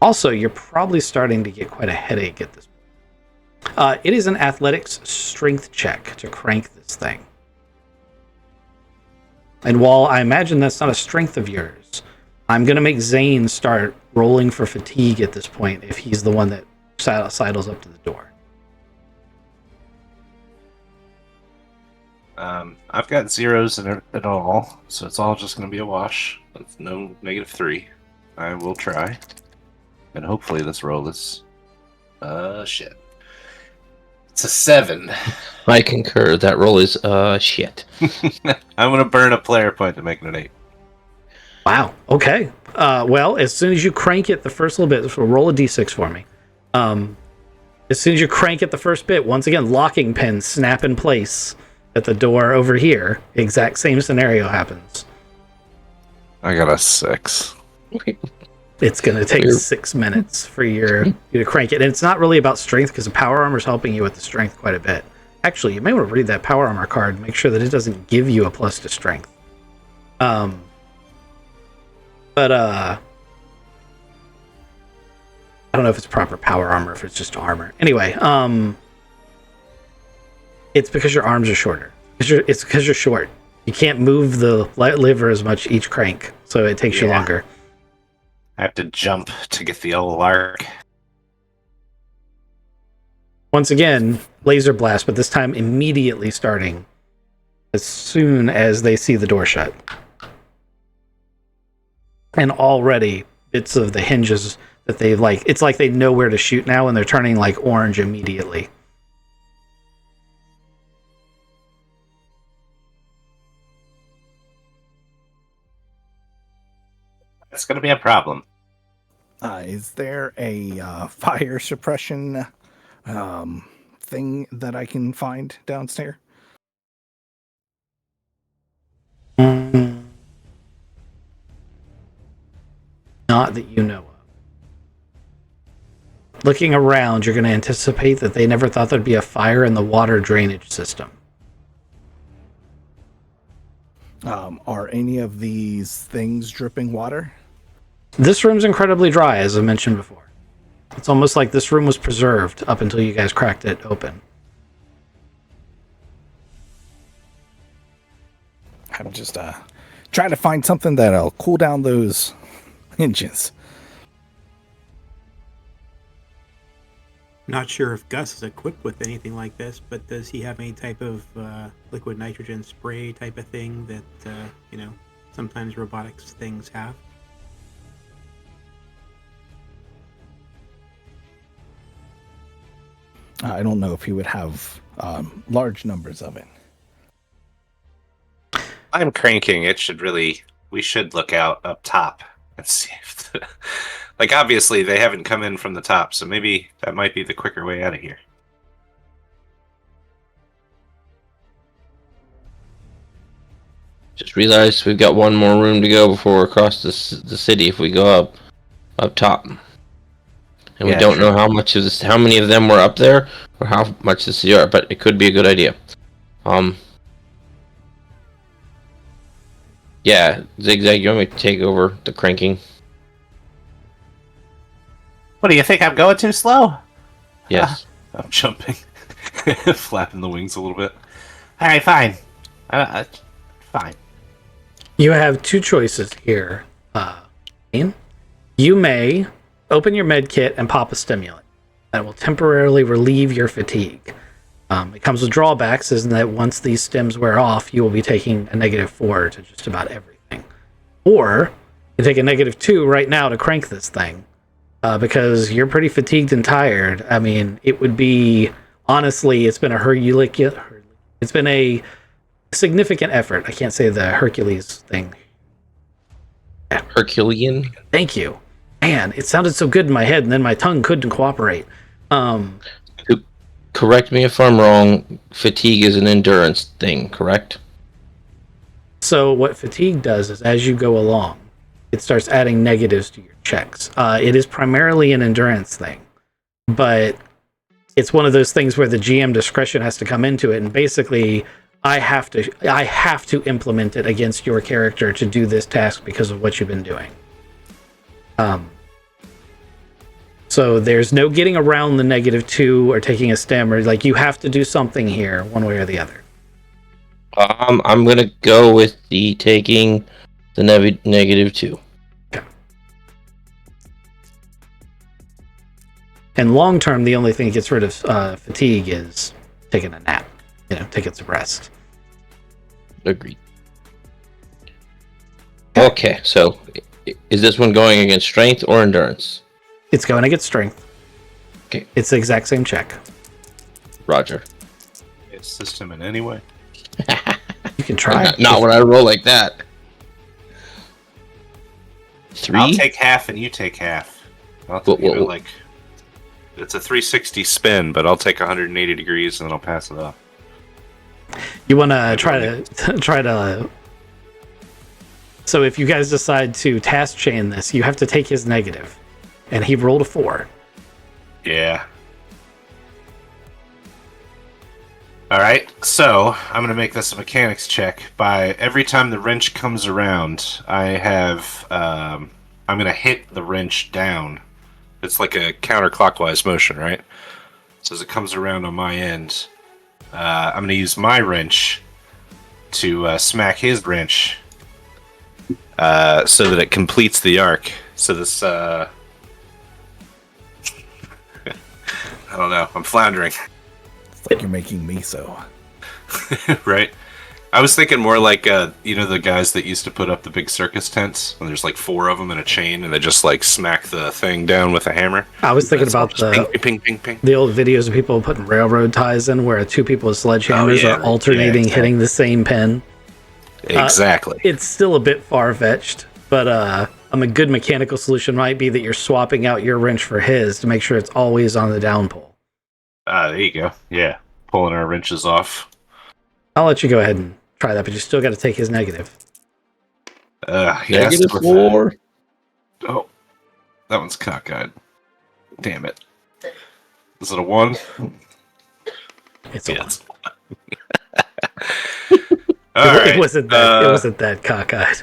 Also, you're probably starting to get quite a headache at this point. It is an athletics strength check to crank this thing. And while I imagine that's not a strength of yours, I'm going to make Zane start rolling for fatigue at this point if he's the one that sidles up to the door. I've got zeros in it all, so it's all just going to be a wash. It's no -3. I will try. And hopefully this roll is... shit. It's a 7. I concur. That roll is shit. I'm going to burn a player point to make it an 8. Wow. Okay. Well, as soon as you crank it the first little bit, so roll a d6 for me. As soon as you crank it the first bit, once again, locking pins snap in place at the door over here. Exact same scenario happens. I got a 6. It's going to take 6 minutes for you to crank it. And it's not really about strength, because the power armor is helping you with the strength quite a bit. Actually, you may want to read that power armor card and make sure that it doesn't give you a plus to strength. I don't know if it's proper power armor, if it's just armor. Anyway, it's because your arms are shorter. It's because you're short. You can't move the lever as much each crank, so it takes you longer. I have to jump to get the old lark. Once again, laser blast, but this time immediately starting as soon as they see the door shut. And already bits of the hinges that they like, it's like they know where to shoot now, and they're turning like orange immediately. That's going to be a problem. Is there a fire suppression thing that I can find downstairs? Not that you know of. Looking around, you're going to anticipate that they never thought there'd be a fire in the water drainage system. Are any of these things dripping water? This room's incredibly dry, as I mentioned before. It's almost like this room was preserved up until you guys cracked it open. I'm just trying to find something that'll cool down those hinges. Not sure if Gus is equipped with anything like this, but does he have any type of liquid nitrogen spray type of thing that, sometimes robotics things have? I don't know if he would have large numbers of it. I'm cranking. We should look out up top and see if like, obviously they haven't come in from the top, so maybe that might be the quicker way out of here. Just realized we've got one more room to go before we're across the city. If we go up top, and we don't know how many of them were up there, or how much this is, but it could be a good idea. Yeah, Zigzag, you want me to take over the cranking? What do you think? I'm going too slow? Yes. I'm jumping, flapping the wings a little bit. All right, fine. Fine. You have two choices here. Ian. You may open your med kit and pop a stimulant. That will temporarily relieve your fatigue. It comes with drawbacks, is that once these stims wear off, you will be taking a -4 to just about everything. Or you take a -2 right now to crank this thing, because you're pretty fatigued and tired. I mean, it would be, honestly, it's been a significant effort. I can't say the Hercules thing. Herculean? Thank you. Man, it sounded so good in my head, and then my tongue couldn't cooperate. Correct me if I'm wrong. Fatigue is an endurance thing, correct? So what fatigue does is, as you go along, it starts adding negatives to your checks. It is primarily an endurance thing, but it's one of those things where the GM discretion has to come into it, and basically, I have to implement it against your character to do this task because of what you've been doing. So there's no getting around the -2 or taking a stem, or like you have to do something here, one way or the other. I'm gonna go with the taking the -2. Okay. And long term, the only thing that gets rid of fatigue is taking a nap. Taking some rest. Agreed. Okay, so is this one going against strength or endurance? It's going to get strength. Okay. It's the exact same check. Roger. Assist him in any way. You can try. Not when I roll like that. 3? I'll take half and you take half. Like it's a 360 spin, but I'll take 180 degrees and then I'll pass it off. You want to try to. So if you guys decide to task chain this, you have to take his negative, and he rolled a 4. Yeah. All right, so I'm going to make this a mechanics check. By every time the wrench comes around, I have I'm going to hit the wrench down. It's like a counterclockwise motion, right? So as it comes around on my end, I'm going to use my wrench to smack his wrench so that it completes the arc. So this, I don't know, I'm floundering. It's like you're making miso. Right? I was thinking more like, the guys that used to put up the big circus tents, and there's like 4 of them in a chain, and they just like smack the thing down with a hammer. I was thinking about ping, ping, ping, ping. the old videos of people putting railroad ties in where 2 people with sledgehammers are alternating, exactly. hitting the same pin. Exactly. It's still a bit far-fetched, but a good mechanical solution might be that you're swapping out your wrench for his to make sure it's always on the down pull. There you go. Yeah. Pulling our wrenches off. I'll let you go ahead and try that, but you still got to take his negative. -4. Oh, that one's cockeyed. Damn it. Is it a 1? It's a 1. It wasn't that cockeyed.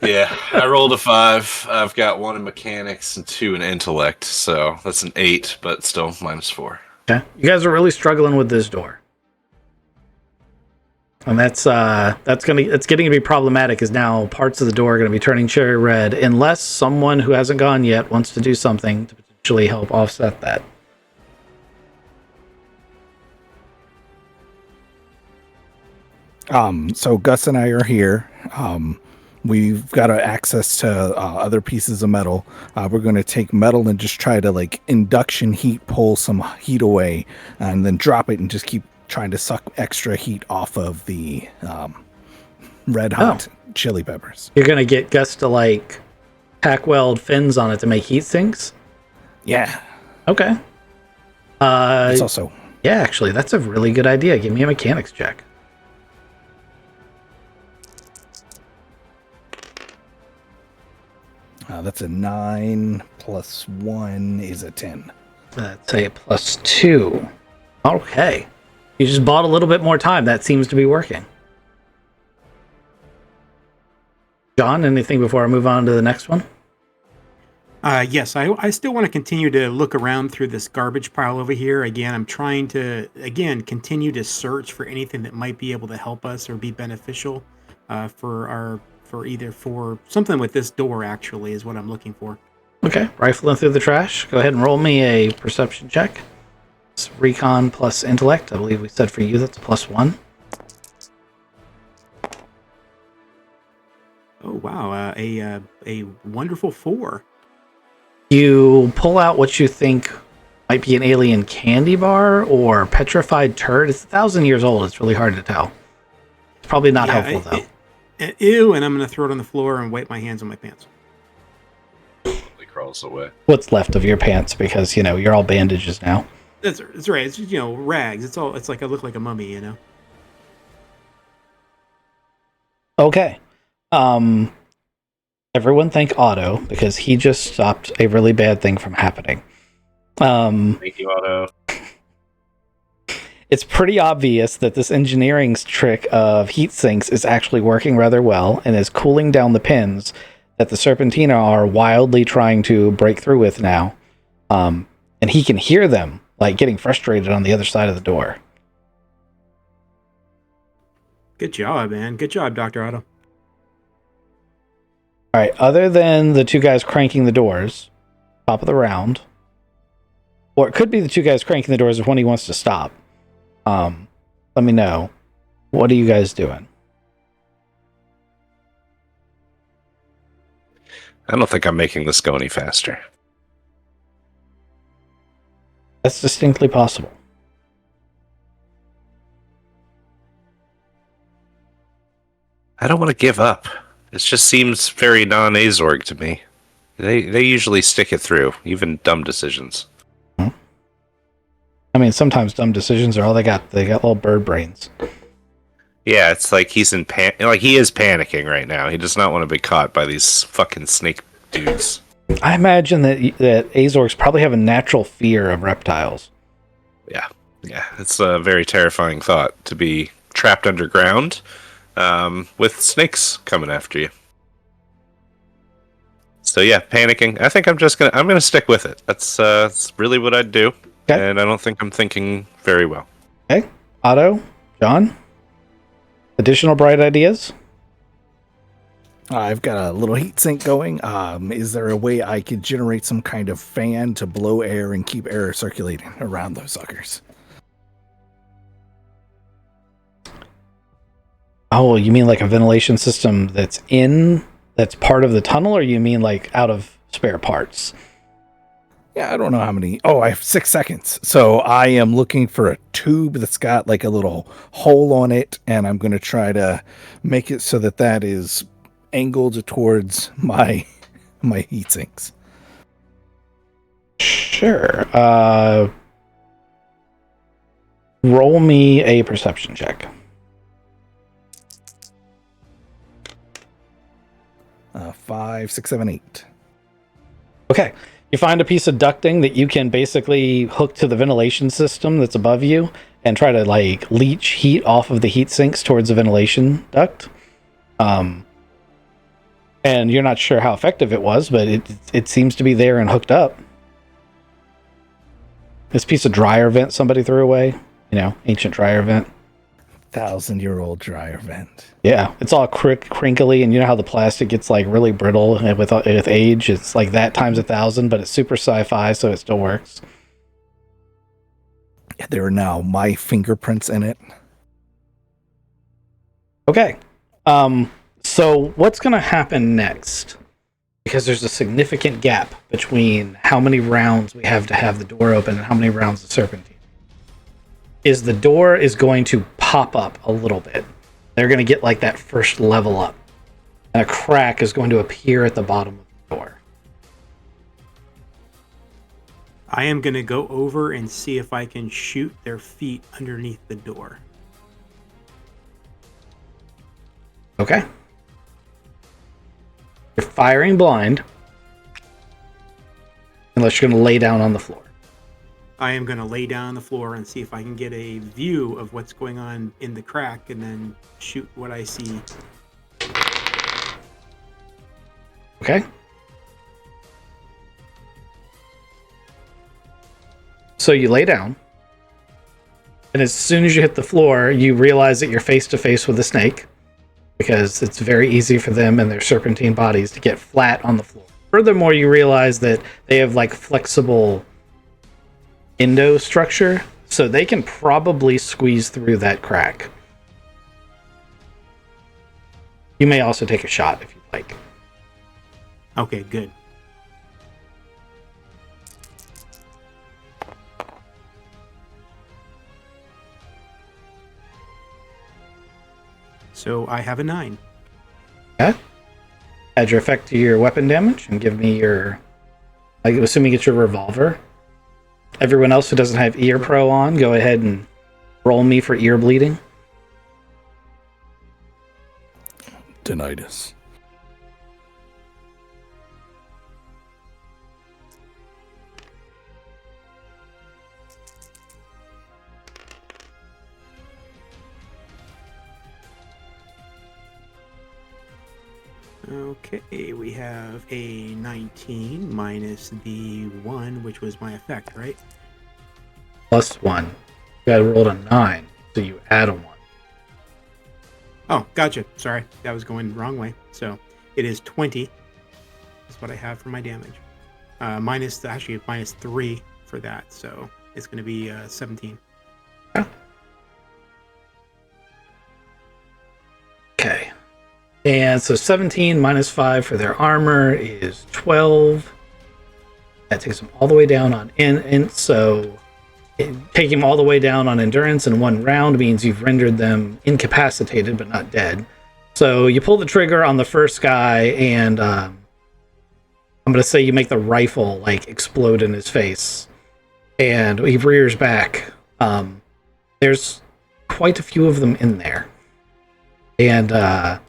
Yeah, I rolled a 5. I've got 1 in mechanics and 2 in intellect, so that's an 8, but still -4. Okay. You guys are really struggling with this door. And that's getting to be problematic, as now parts of the door are going to be turning cherry red unless someone who hasn't gone yet wants to do something to potentially help offset that. So Gus and I are here. We've got access to other pieces of metal. We're going to take metal and just try to like induction heat, pull some heat away, and then drop it and just keep trying to suck extra heat off of the red hot chili peppers. You're going to get Gus to like tack weld fins on it to make heat sinks? Yeah. Okay. It's also... Yeah, actually, that's a really good idea. Give me a mechanics check. That's a 9 plus 1 is a 10. Let's say +2. Okay. You just bought a little bit more time. That seems to be working. John, anything before I move on to the next one? Yes, I still want to continue to look around through this garbage pile over here. Again, I'm trying to, continue to search for anything that might be able to help us or be beneficial for something with this door, actually, is what I'm looking for. Okay, rifling through the trash. Go ahead and roll me a perception check. It's recon plus intellect. I believe we said for you that's a +1. Oh, wow. A wonderful 4. You pull out what you think might be an alien candy bar or petrified turd. It's 1,000 years old. It's really hard to tell. It's probably not helpful, though. Ew, and I'm going to throw it on the floor and wipe my hands on my pants. Holy crawls away. What's left of your pants, because you're all bandages now. That's right. It's just, rags. It's like I look like a mummy. Okay. Everyone thank Otto, because he just stopped a really bad thing from happening. Thank you, Otto. It's pretty obvious that this engineering trick of heat sinks is actually working rather well and is cooling down the pins that the Serpentina are wildly trying to break through with now. And he can hear them, like, getting frustrated on the other side of the door. Good job, man. Good job, Dr. Otto. All right, other than the two guys cranking the doors, top of the round, or it could be the two guys cranking the doors if one he wants to stop. Let me know. What are you guys doing? I don't think I'm making this go any faster. That's distinctly possible. I don't want to give up. It just seems very non-Azorg to me. They usually stick it through, even dumb decisions. I mean, sometimes dumb decisions are all they got. They got little bird brains. Yeah, it's like he is panicking right now. He does not want to be caught by these fucking snake dudes. I imagine that Azorgs probably have a natural fear of reptiles. Yeah, it's a very terrifying thought to be trapped underground with snakes coming after you. So yeah, panicking. I think I'm gonna stick with it. That's really what I'd do. Okay. And I don't think I'm thinking very well. Okay. Otto, John, additional bright ideas? I've got a little heat sink going. Is there a way I could generate some kind of fan to blow air and keep air circulating around those suckers? Oh, you mean like a ventilation system that's part of the tunnel, or you mean like out of spare parts? Yeah, I don't know how many. Oh, I have 6 seconds. So I am looking for a tube that's got like a little hole on it, and I'm going to try to make it so that is angled towards my heat sinks. Sure. Roll me a perception check. 5, 6, 7, 8. Okay. You find a piece of ducting that you can basically hook to the ventilation system that's above you and try to like leach heat off of the heat sinks towards the ventilation duct. And you're not sure how effective it was, but it seems to be there and hooked up. This piece of dryer vent somebody threw away, ancient dryer vent. 1,000-year-old dryer vent. Yeah, it's all crinkly, and you know how the plastic gets like really brittle with age. It's like that times 1,000, but it's super sci-fi, so it still works. There are now my fingerprints in it. Okay, so what's going to happen next? Because there's a significant gap between how many rounds we have to have the door open and how many rounds the Serpentine. Is the door is going to pop up a little bit. They're going to get like that first level up. And a crack is going to appear at the bottom of the door. I am going to go over and see if I can shoot their feet underneath the door. Okay. You're firing blind. Unless you're going to lay down on the floor. I am going to lay down on the floor and see if I can get a view of what's going on in the crack and then shoot what I see. Okay. So you lay down. And as soon as you hit the floor, you realize that you're face to face with a snake. Because it's very easy for them and their serpentine bodies to get flat on the floor. Furthermore, you realize that they have like flexible endo structure, so they can probably squeeze through that crack. You may also take a shot if you'd like. Okay, good. So I have a 9. Okay. Add your effect to your weapon damage and give me your Like, assuming it's your revolver. Everyone else who doesn't have ear pro on, go ahead and roll me for ear bleeding. Tinnitus. Okay, we have a 19 minus the 1, which was my effect, right? Plus 1. You gotta roll a 9, so you add a 1. Oh, gotcha. Sorry, that was going the wrong way. So it is 20. That's what I have for my damage. Minus 3 for that, so it's going to be 17. Okay. And so 17 minus 5 for their armor is 12. That takes them all the way down on so taking them all the way down on endurance in one round means you've rendered them incapacitated but not dead. So you pull the trigger on the first guy, and I'm going to say you make the rifle like explode in his face, and he rears back. There's quite a few of them in there, and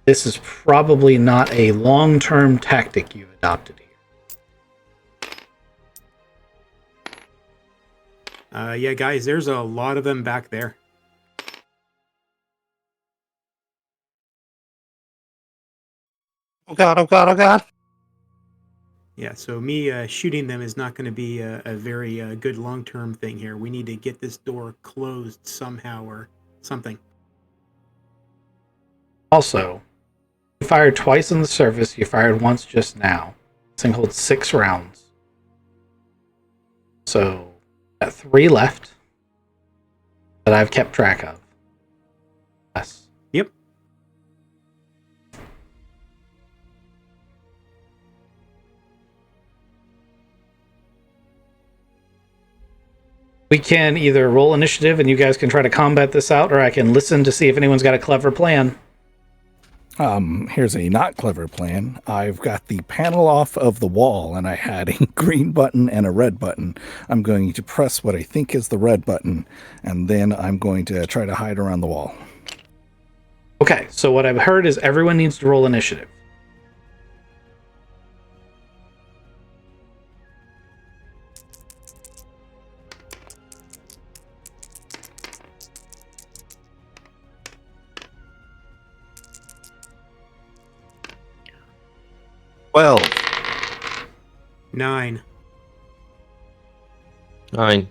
this is probably not a long-term tactic you've adopted here. Yeah, guys, there's a lot of them back there. Oh god, oh god, oh god. Yeah, so me shooting them is not going to be a very good long-term thing here. We need to get this door closed somehow or something. Also, you fired twice on the surface, you fired once just now. This thing holds 6 rounds. So, got 3 left that I've kept track of. Yes. Yep. We can either roll initiative and you guys can try to combat this out, or I can listen to see if anyone's got a clever plan. Here's a not clever plan. I've got the panel off of the wall, and I had a green button and a red button. I'm going to press what I think is the red button, and then I'm going to try to hide around the wall. Okay, so what I've heard is everyone needs to roll initiative. Well, 9. 9.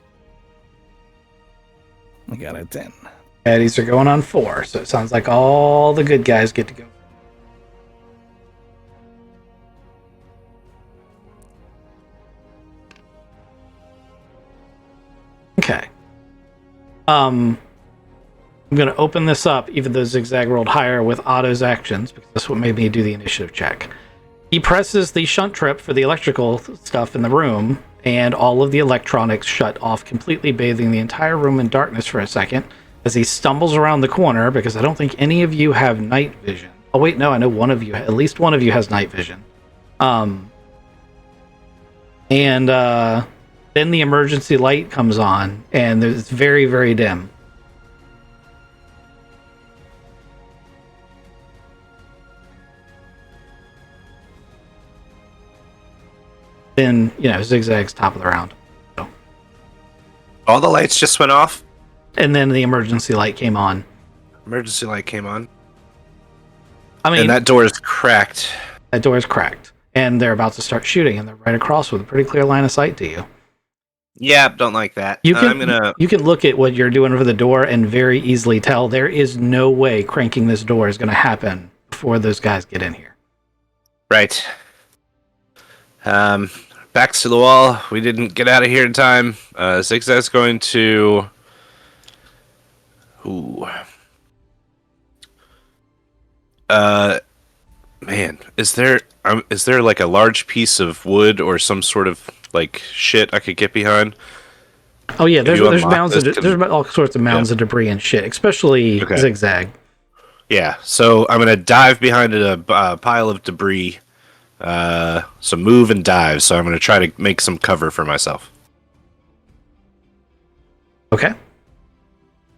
I got a 10. Baddies are going on 4, so it sounds like all the good guys get to go. Okay. I'm going to open this up, even though Zigzag rolled higher with Otto's actions, because that's what made me do the initiative check. He presses the shunt trip for the electrical stuff in the room, and all of the electronics shut off, completely bathing the entire room in darkness for a second, as he stumbles around the corner, because I don't think any of you have night vision. Oh wait, no, I know one of you, at least one of you has night vision. Then the emergency light comes on, and it's very, very dim. Then, Zigzag's top of the round. So. all the lights just went off. And then the emergency light came on. Emergency light came on. I mean, And that door is cracked. that door is cracked. And they're about to start shooting, and they're right across with a pretty clear line of sight to you. Yeah, don't like that. You can, I'm gonna. you can look at what you're doing over the door and very easily tell there is no way cranking this door is going to happen before those guys get in here. Right. Backs to the wall. We didn't get out of here in time. Zigzag's going to. Ooh. Man, is there like a large piece of wood or some sort of like shit I could get behind? Oh yeah, there's you unlock mounds of this? there's all sorts of mounds of debris and shit, especially Okay. Zigzag. Yeah, so I'm gonna dive behind a pile of debris some move and dive, so I'm going to try to make some cover for myself. Okay.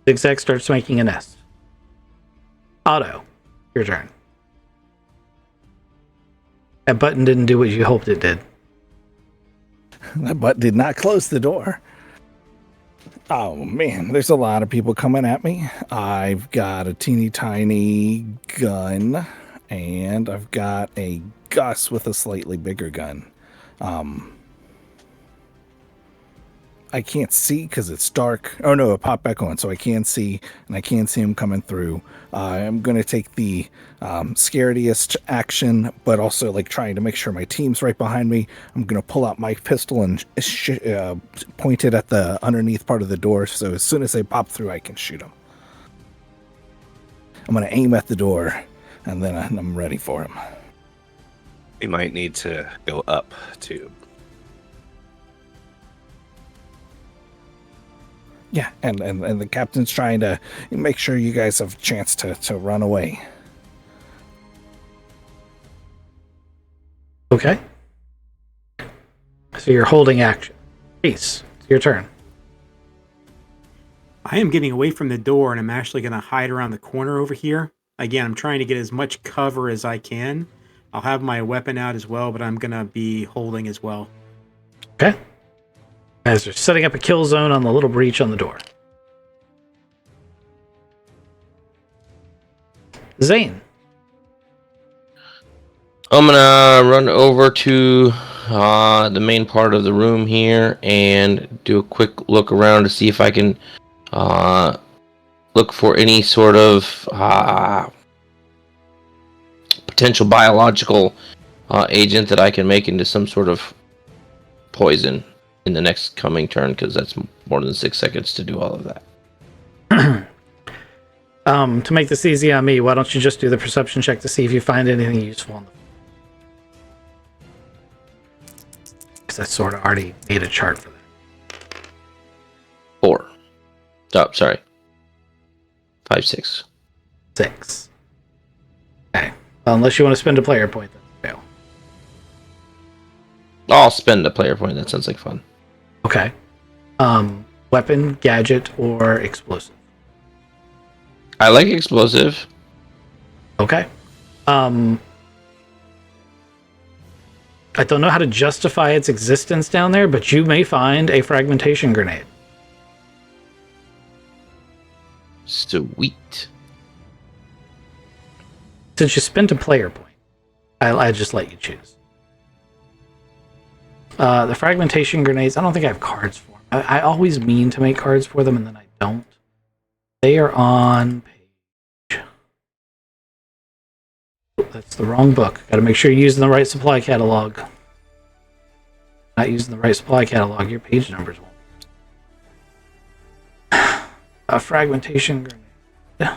Zigzag starts making a nest. Otto, your turn. That button didn't do what you hoped it did. That butt did not close the door. Oh man, there's a lot of people coming at me. I've got a teeny tiny gun, and I've got a Gus with a slightly bigger gun. I can't see because it's dark. Oh no, it popped back on, so I can see, and I can see him coming through. I'm going to take the scariest action, but also like trying to make sure my team's right behind me. I'm going to pull out my pistol and point it at the underneath part of the door, so as soon as they pop through, I can shoot them. I'm going to aim at the door, and then I'm ready for him. We might need to go up too. Yeah, and the captain's trying to make sure you guys have a chance to run away. Okay. So you're holding action. Peace. It's your turn. I am getting away from the door, and I'm actually going to hide around the corner over here. Again, I'm trying to get as much cover as I can. I'll have my weapon out as well, but I'm going to be holding as well. Okay. As they're setting up a kill zone on the little breach on the door. Zane. I'm gonna run over to the main part of the room here and do a quick look around to see if I can look for any sort of potential biological agent that I can make into some sort of poison in the next coming turn, because that's more than 6 seconds to do all of that. To make this easy on me, why don't you just do the perception check to see if you find anything useful on the... Because I sort of already made a chart for that. 4. Oh, sorry. 5, 6. 6. Okay. Well, unless you want to spend a player point, then fail. I'll spend a player point. That sounds like fun. Okay. Weapon, gadget, or explosive? I like explosive. Okay. I don't know how to justify its existence down there, but you may find a fragmentation grenade. Sweet. Since you spent a player point, I just let you choose. The fragmentation grenades, I don't think I have cards for them. I always mean to make cards for them, and then I don't. They are on page... Oh, that's the wrong book. Got to make sure you're using the right supply catalog. Not using the right supply catalog, your page numbers won't. A fragmentation grenade.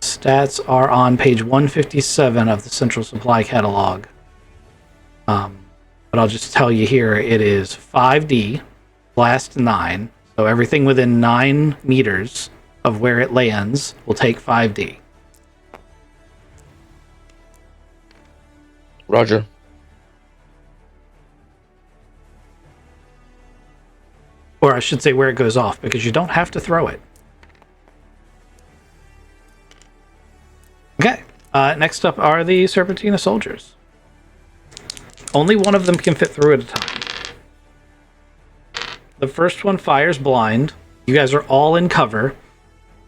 Stats are on page 157 of the central supply catalog. But I'll just tell you here, it is 5D, blast 9. So everything within 9 meters of where it lands will take 5D. Roger. Or I should say where it goes off, because you don't have to throw it. Okay. Next up are the Serpentina soldiers. Only one of them can fit through at a time. The first one fires blind. You guys are all in cover.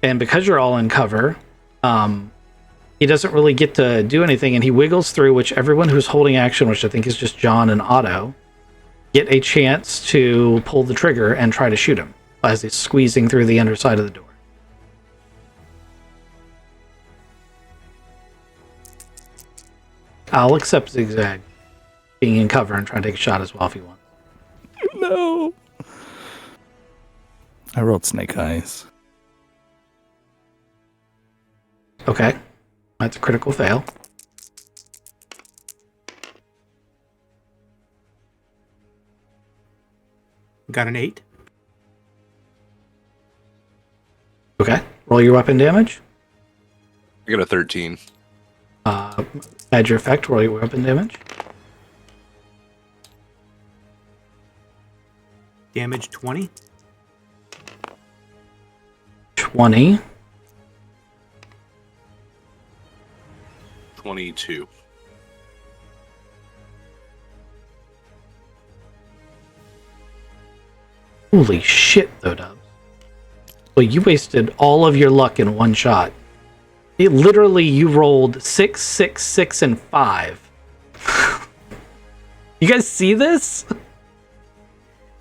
And because you're all in cover, he doesn't really get to do anything, and he wiggles through, which everyone who's holding action, which I think is just John and Otto, get a chance to pull the trigger and try to shoot him as he's squeezing through the underside of the door. I'll accept Zigzag being in cover and try to take a shot as well if he wants. No. I rolled snake eyes. Okay. That's a critical fail. Got an 8. Okay. Roll your weapon damage. I got a 13. Add your effect, roll your weapon damage. Damage 20. 20. 22. Holy shit, though, Dubs. Well, you wasted all of your luck in one shot. You rolled 6, 6, 6, and 5. You guys see this?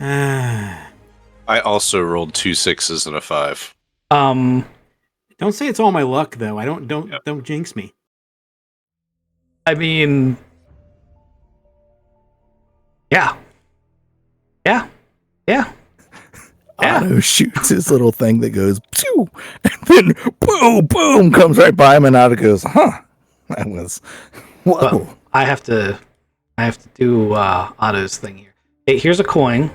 I also rolled 2 6s and a 5. Don't say it's all my luck though. Don't jinx me. I mean, yeah. Otto shoots his little thing that goes pew, and then boom, boom, comes right by him, and Otto goes, huh. That was whoa. Well, I have to do Otto's thing here. Hey, here's a coin.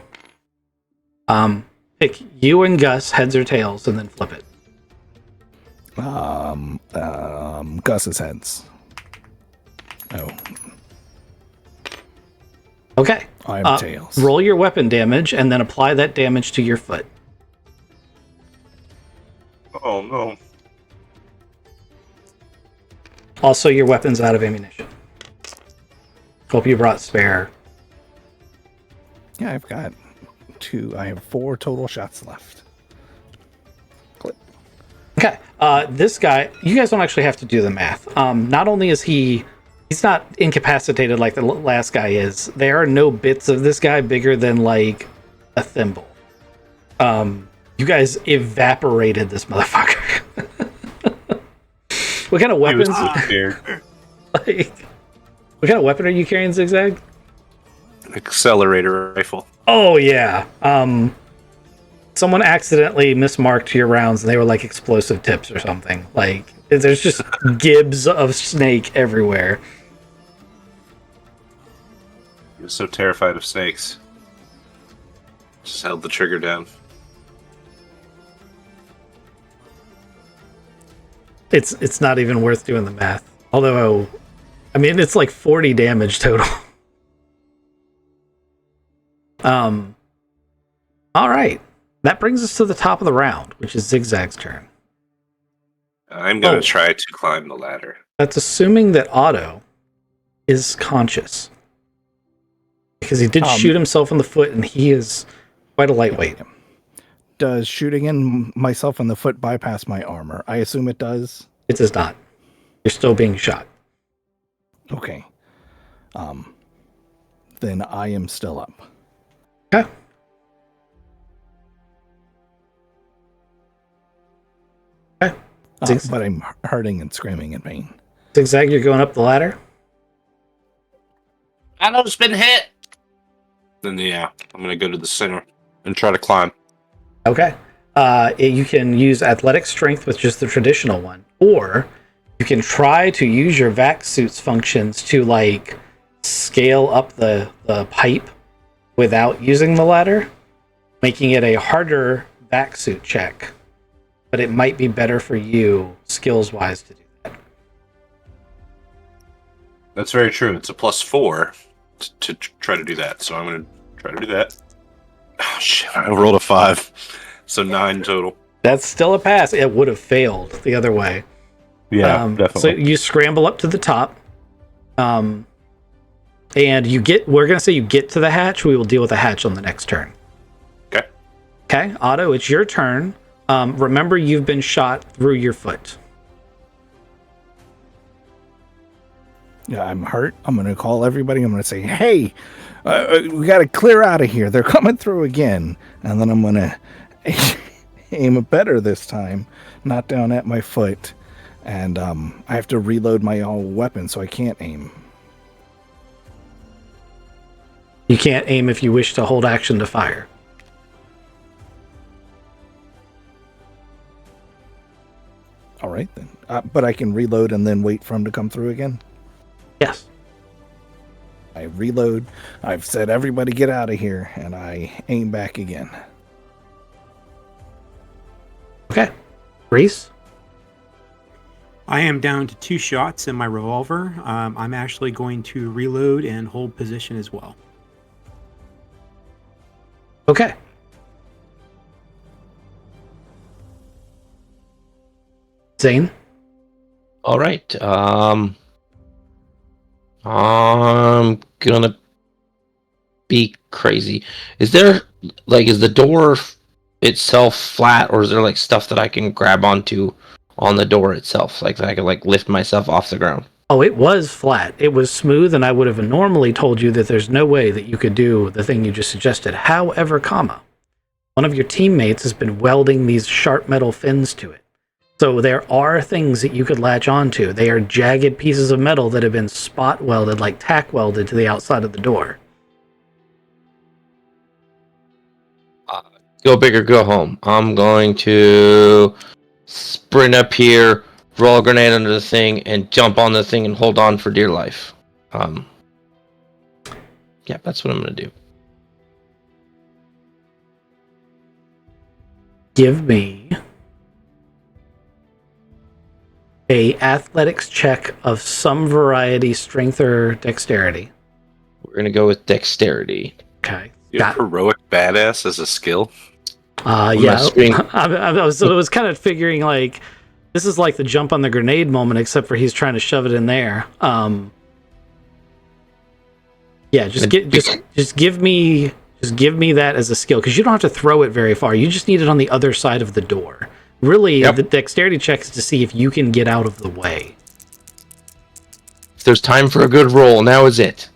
Pick you and Gus, heads or tails, and then flip it. Gus's heads. Oh, Okay. I'm tails. Roll your weapon damage and then apply that damage to your foot. Oh no. Also, your weapon's out of ammunition. Hope you brought spare. Yeah, I've got 2. I have 4 total shots left. Click. Okay. This guy, you guys don't actually have to do the math. Not only is he's not incapacitated like the last guy is. There are no bits of this guy bigger than like a thimble. You guys evaporated this motherfucker. What kind of weapons? Like, what kind of weapon are you carrying, Zigzag? Accelerator rifle. Oh yeah. Someone accidentally mismarked your rounds and they were like explosive tips or something. Like there's just gibs of snake everywhere. He was so terrified of snakes. Just held the trigger down. It's not even worth doing the math. Although, I mean, it's like 40 damage total. All right. That brings us to the top of the round, which is Zigzag's turn. I'm going to try to climb the ladder. That's assuming that Otto is conscious. Because he did shoot himself in the foot, and he is quite a lightweight. Does shooting in myself in the foot bypass my armor? I assume it does. It does not. You're still being shot. Okay. Then I am still up. Okay. Okay. But I'm hurting and screaming in pain. Zigzag, you're going up the ladder? Otto's been hit. Then yeah, I'm going to go to the center and try to climb. Okay. You can use athletic strength with just the traditional one, or you can try to use your vac suit's functions to like scale up the pipe without using the ladder, making it a harder vac suit check. But it might be better for you skills wise to do that. That's very true. It's a +4 to try to do that. So I'm going to try to do that. Oh shit! I rolled a 5. So 9 total. That's still a pass. It would have failed the other way. Yeah, definitely. So you scramble up to the top. And you get, we're going to say you get to the hatch. We will deal with the hatch on the next turn. Okay. Okay, Otto, it's your turn. Remember, you've been shot through your foot. Yeah, I'm hurt. I'm going to call everybody. I'm going to say, hey, we got to clear out of here. They're coming through again. And then I'm going to aim better this time, not down at my foot. And I have to reload my weapon, so I can't aim. You can't aim if you wish to hold action to fire. All right, then. But I can reload and then wait for him to come through again? Yes. I reload. I've said, everybody get out of here. And I aim back again. Okay. Reese? I am down to 2 shots in my revolver. I'm actually going to reload and hold position as well. Okay. Zane? All right. I'm gonna be crazy. Is there is the door itself flat, or is there like stuff that I can grab onto on the door itself, like that I can lift myself off the ground? Oh, it was flat. It was smooth, and I would have normally told you that there's no way that you could do the thing you just suggested. However, one of your teammates has been welding these sharp metal fins to it. So there are things that you could latch onto. They are jagged pieces of metal that have been spot welded, like tack welded to the outside of the door. Go big or go home. I'm going to sprint up here, roll a grenade under the thing, and jump on the thing and hold on for dear life. Yeah, that's what I'm going to do. Give me a athletics check of some variety, strength or dexterity. We're going to go with dexterity. Okay. You have heroic badass as a skill. Yeah. I was kind of figuring this is like the jump on the grenade moment, except for he's trying to shove it in there. Yeah, just give me that as a skill, because you don't have to throw it very far. You just need it on the other side of the door. Really, The dexterity check is to see if you can get out of the way. If there's time for a good roll, now is it.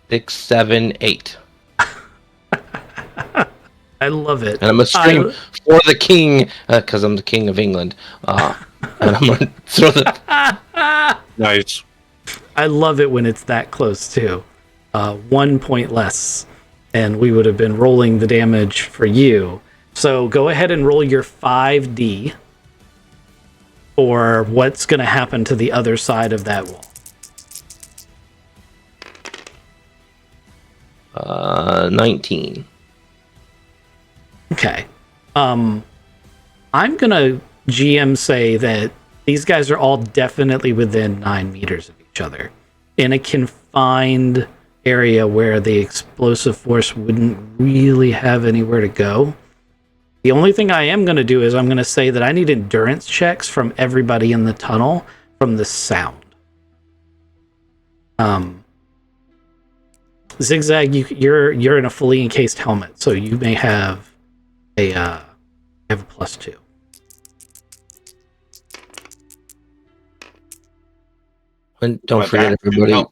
6, 7, 8. I love it. And I'm going to scream for the king, because I'm the king of England. And I'm going to throw the... Nice. I love it when it's that close, too. 1 point less, and we would have been rolling the damage for you. So go ahead and roll your 5d for what's going to happen to the other side of that wall. 19. Okay. I'm gonna GM say that these guys are all definitely within 9 meters of each other in a confined area where the explosive force wouldn't really have anywhere to go. The only thing I am gonna do is I'm gonna say that I need endurance checks from everybody in the tunnel from the sound. Zigzag, you're in a fully encased helmet, so you may have a +2. And don't forget, everybody.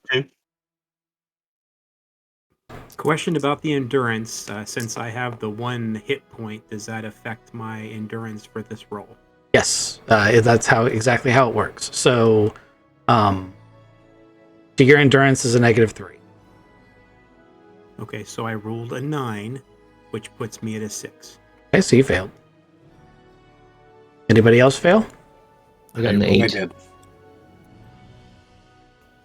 Question about the endurance. Since I have the 1 hit point, does that affect my endurance for this roll? Yes, that's exactly how it works. So your endurance is a -3. Okay, so I rolled a 9, which puts me at a 6. Okay, so you failed. Anybody else fail? I got an 8. I did.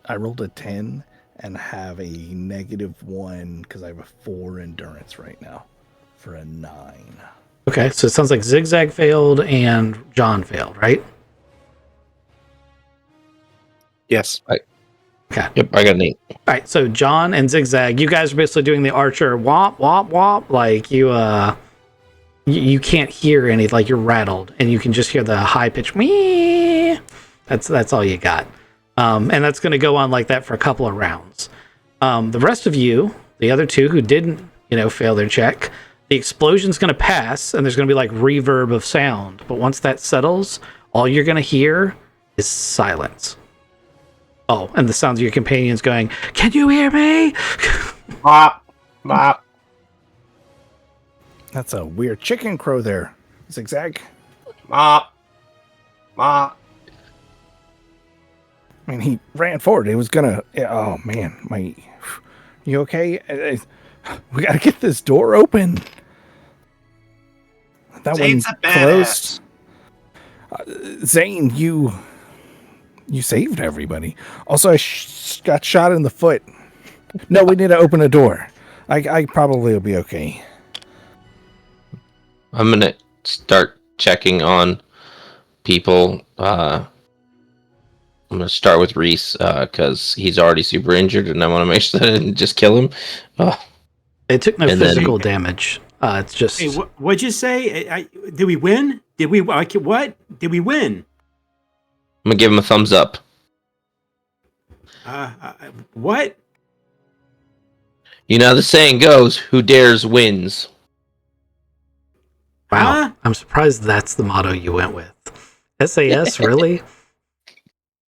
I rolled a 10 and have a -1 because I have a 4 endurance right now for a 9. Okay, so it sounds like Zigzag failed and John failed, right? Yes. Okay. Yep, I got an 8. All right, so John and Zigzag, you guys are basically doing the Archer womp womp womp, like you can't hear any, like you're rattled, and you can just hear the high pitch wee. That's all you got, and that's going to go on like that for a couple of rounds. The rest of you, the other two who didn't, fail their check, the explosion's going to pass, and there's going to be like reverb of sound. But once that settles, all you're going to hear is silence. Oh, and the sounds of your companions going, "Can you hear me?" Mop. Mop. That's a weird chicken crow there. Zigzag. Mop. Mop. I mean, he ran forward. He was gonna. Oh man, you okay? We gotta get this door open. That Zane's one's a badass. closed. Zane, you saved everybody. Also, I got shot in the foot. No, we need to open a door. I probably will be okay. I'm going to start checking on people. I'm gonna start with Reese because he's already super injured, and I want to make sure that I didn't just kill him. It took no And then- physical damage. It's just Hey, what'd you say? Did we win? Did we? What? Did we win? I'm gonna give him a thumbs up. What? You know the saying goes, "Who dares wins." wow. Huh? I'm surprised that's the motto you went with. SAS, really?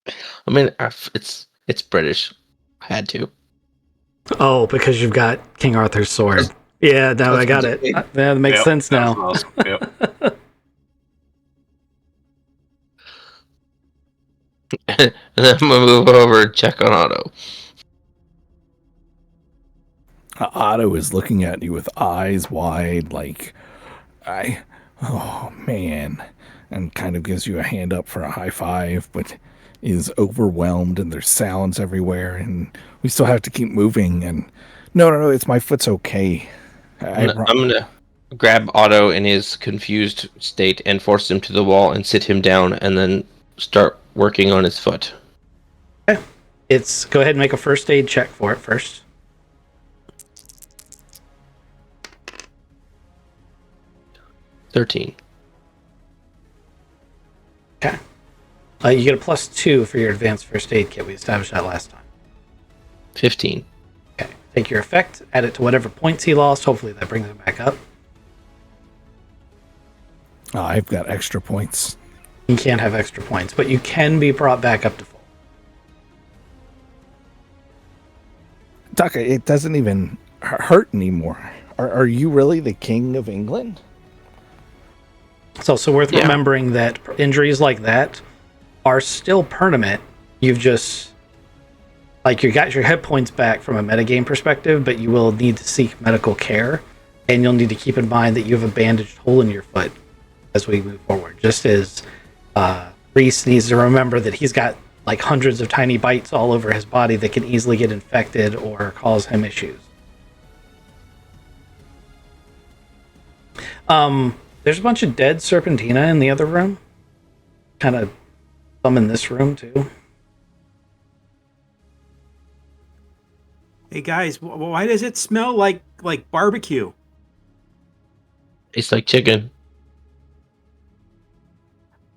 I mean, it's British. I had to. Oh, because you've got King Arthur's sword. Yeah, no, I got it. Yeah, that makes Yep, sense that was now. awesome. Yep. And then I'm gonna move over and check on Otto. Otto is looking at you with eyes wide, like, oh man, and kind of gives you a hand up for a high five, but is overwhelmed and there's sounds everywhere, and we still have to keep moving. And no, it's my foot's okay. I'm gonna grab Otto in his confused state and force him to the wall and sit him down, and then start working on his foot. It's go ahead and make a first aid check for it first. $13. Okay. You get a +2 for your advanced first aid kit. We established that last time. 15. Okay. Take your effect, add it to whatever points he lost. Hopefully that brings him back up. I've got extra points. You can't have extra points, but you can be brought back up to full. Doc, it doesn't even hurt anymore. Are you really the king of England? It's also worth Yeah. remembering that injuries like that are still permanent. You've just, like, you got your hit points back from a metagame perspective, but you will need to seek medical care, and you'll need to keep in mind that you have a bandaged hole in your foot as we move forward. Just as Reese needs to remember that he's got like hundreds of tiny bites all over his body that can easily get infected or cause him issues. There's a bunch of dead Serpentina in the other room. Kind of some in this room too. Hey guys, why does it smell like barbecue? Tastes like chicken.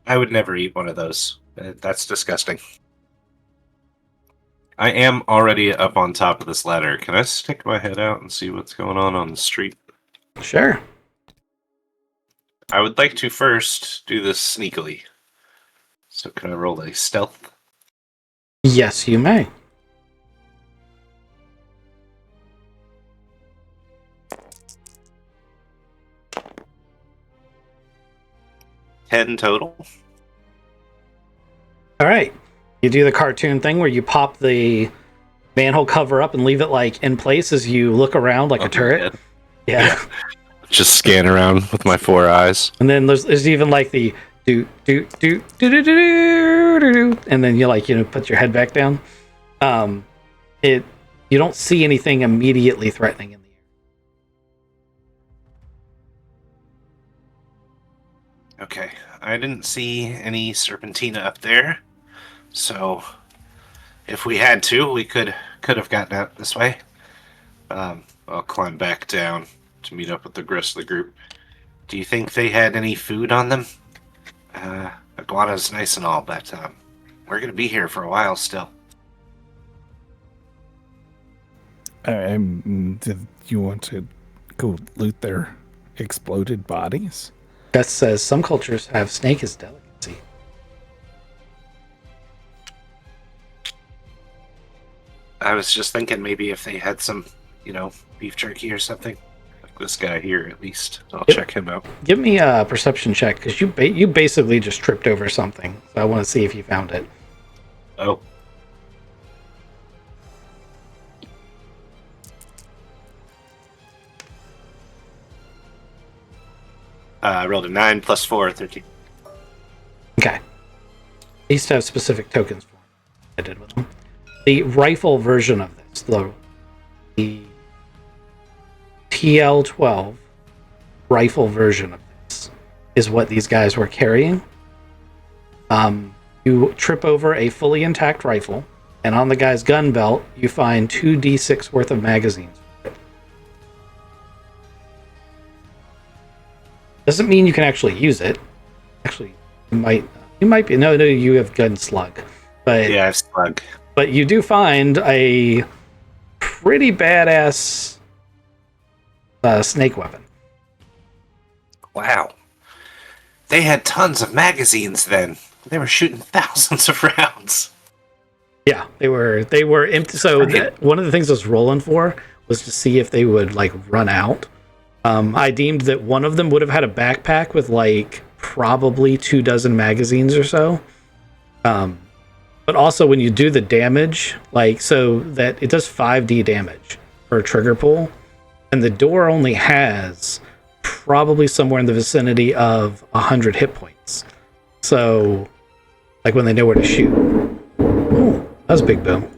I would never eat one of those. That's disgusting. I am already up on top of this ladder. Can I stick my head out and see what's going on the street? Sure. I would like to first do this sneakily. So can I roll a stealth? Yes, you may. $10 total. All right. You do the cartoon thing where you pop the manhole cover up and leave it like in place as you look around like a turret. Head. Yeah. Just scan around with my 4 eyes. And then there's even like the do do do do do do do do do, and then you like put your head back down. You don't see anything immediately threatening in the air. Okay, I didn't see any Serpentina up there, so if we had to, we could have gotten out this way. I'll climb back down to meet up with the rest of the group. Do you think they had any food on them? Iguana's nice and all, but we're gonna be here for a while still. Did you want to go loot their exploded bodies? Gus says some cultures have snake as delicacy. I was just thinking maybe if they had some, beef jerky or something. Like this guy here, at least. I'll Yep. check him out. Give me a perception check because you basically just tripped over something. So I want to see if you found it. Oh. I rolled a 9 plus 4, 13. Okay. They used to have specific tokens for it. I did with them. The rifle version of this, the TL-12 rifle version of this, is what these guys were carrying. You trip over a fully intact rifle, and on the guy's gun belt, you find 2d6 worth of magazines. Doesn't mean you can actually use it. Actually, you might be. No, you have gun slug, but Yeah, I've slug. but you do find a pretty badass snake weapon. Wow. They had tons of magazines then. They were shooting thousands of rounds. Yeah, they were empty. So one of the things I was rolling for was to see if they would like run out. I deemed that one of them would have had a backpack with like probably 24 magazines or so. But also when you do the damage, like so that it does 5d damage per trigger pull, and the door only has probably somewhere in the vicinity of 100 hit points. So, like when they know where to shoot. Ooh, that was a big boom.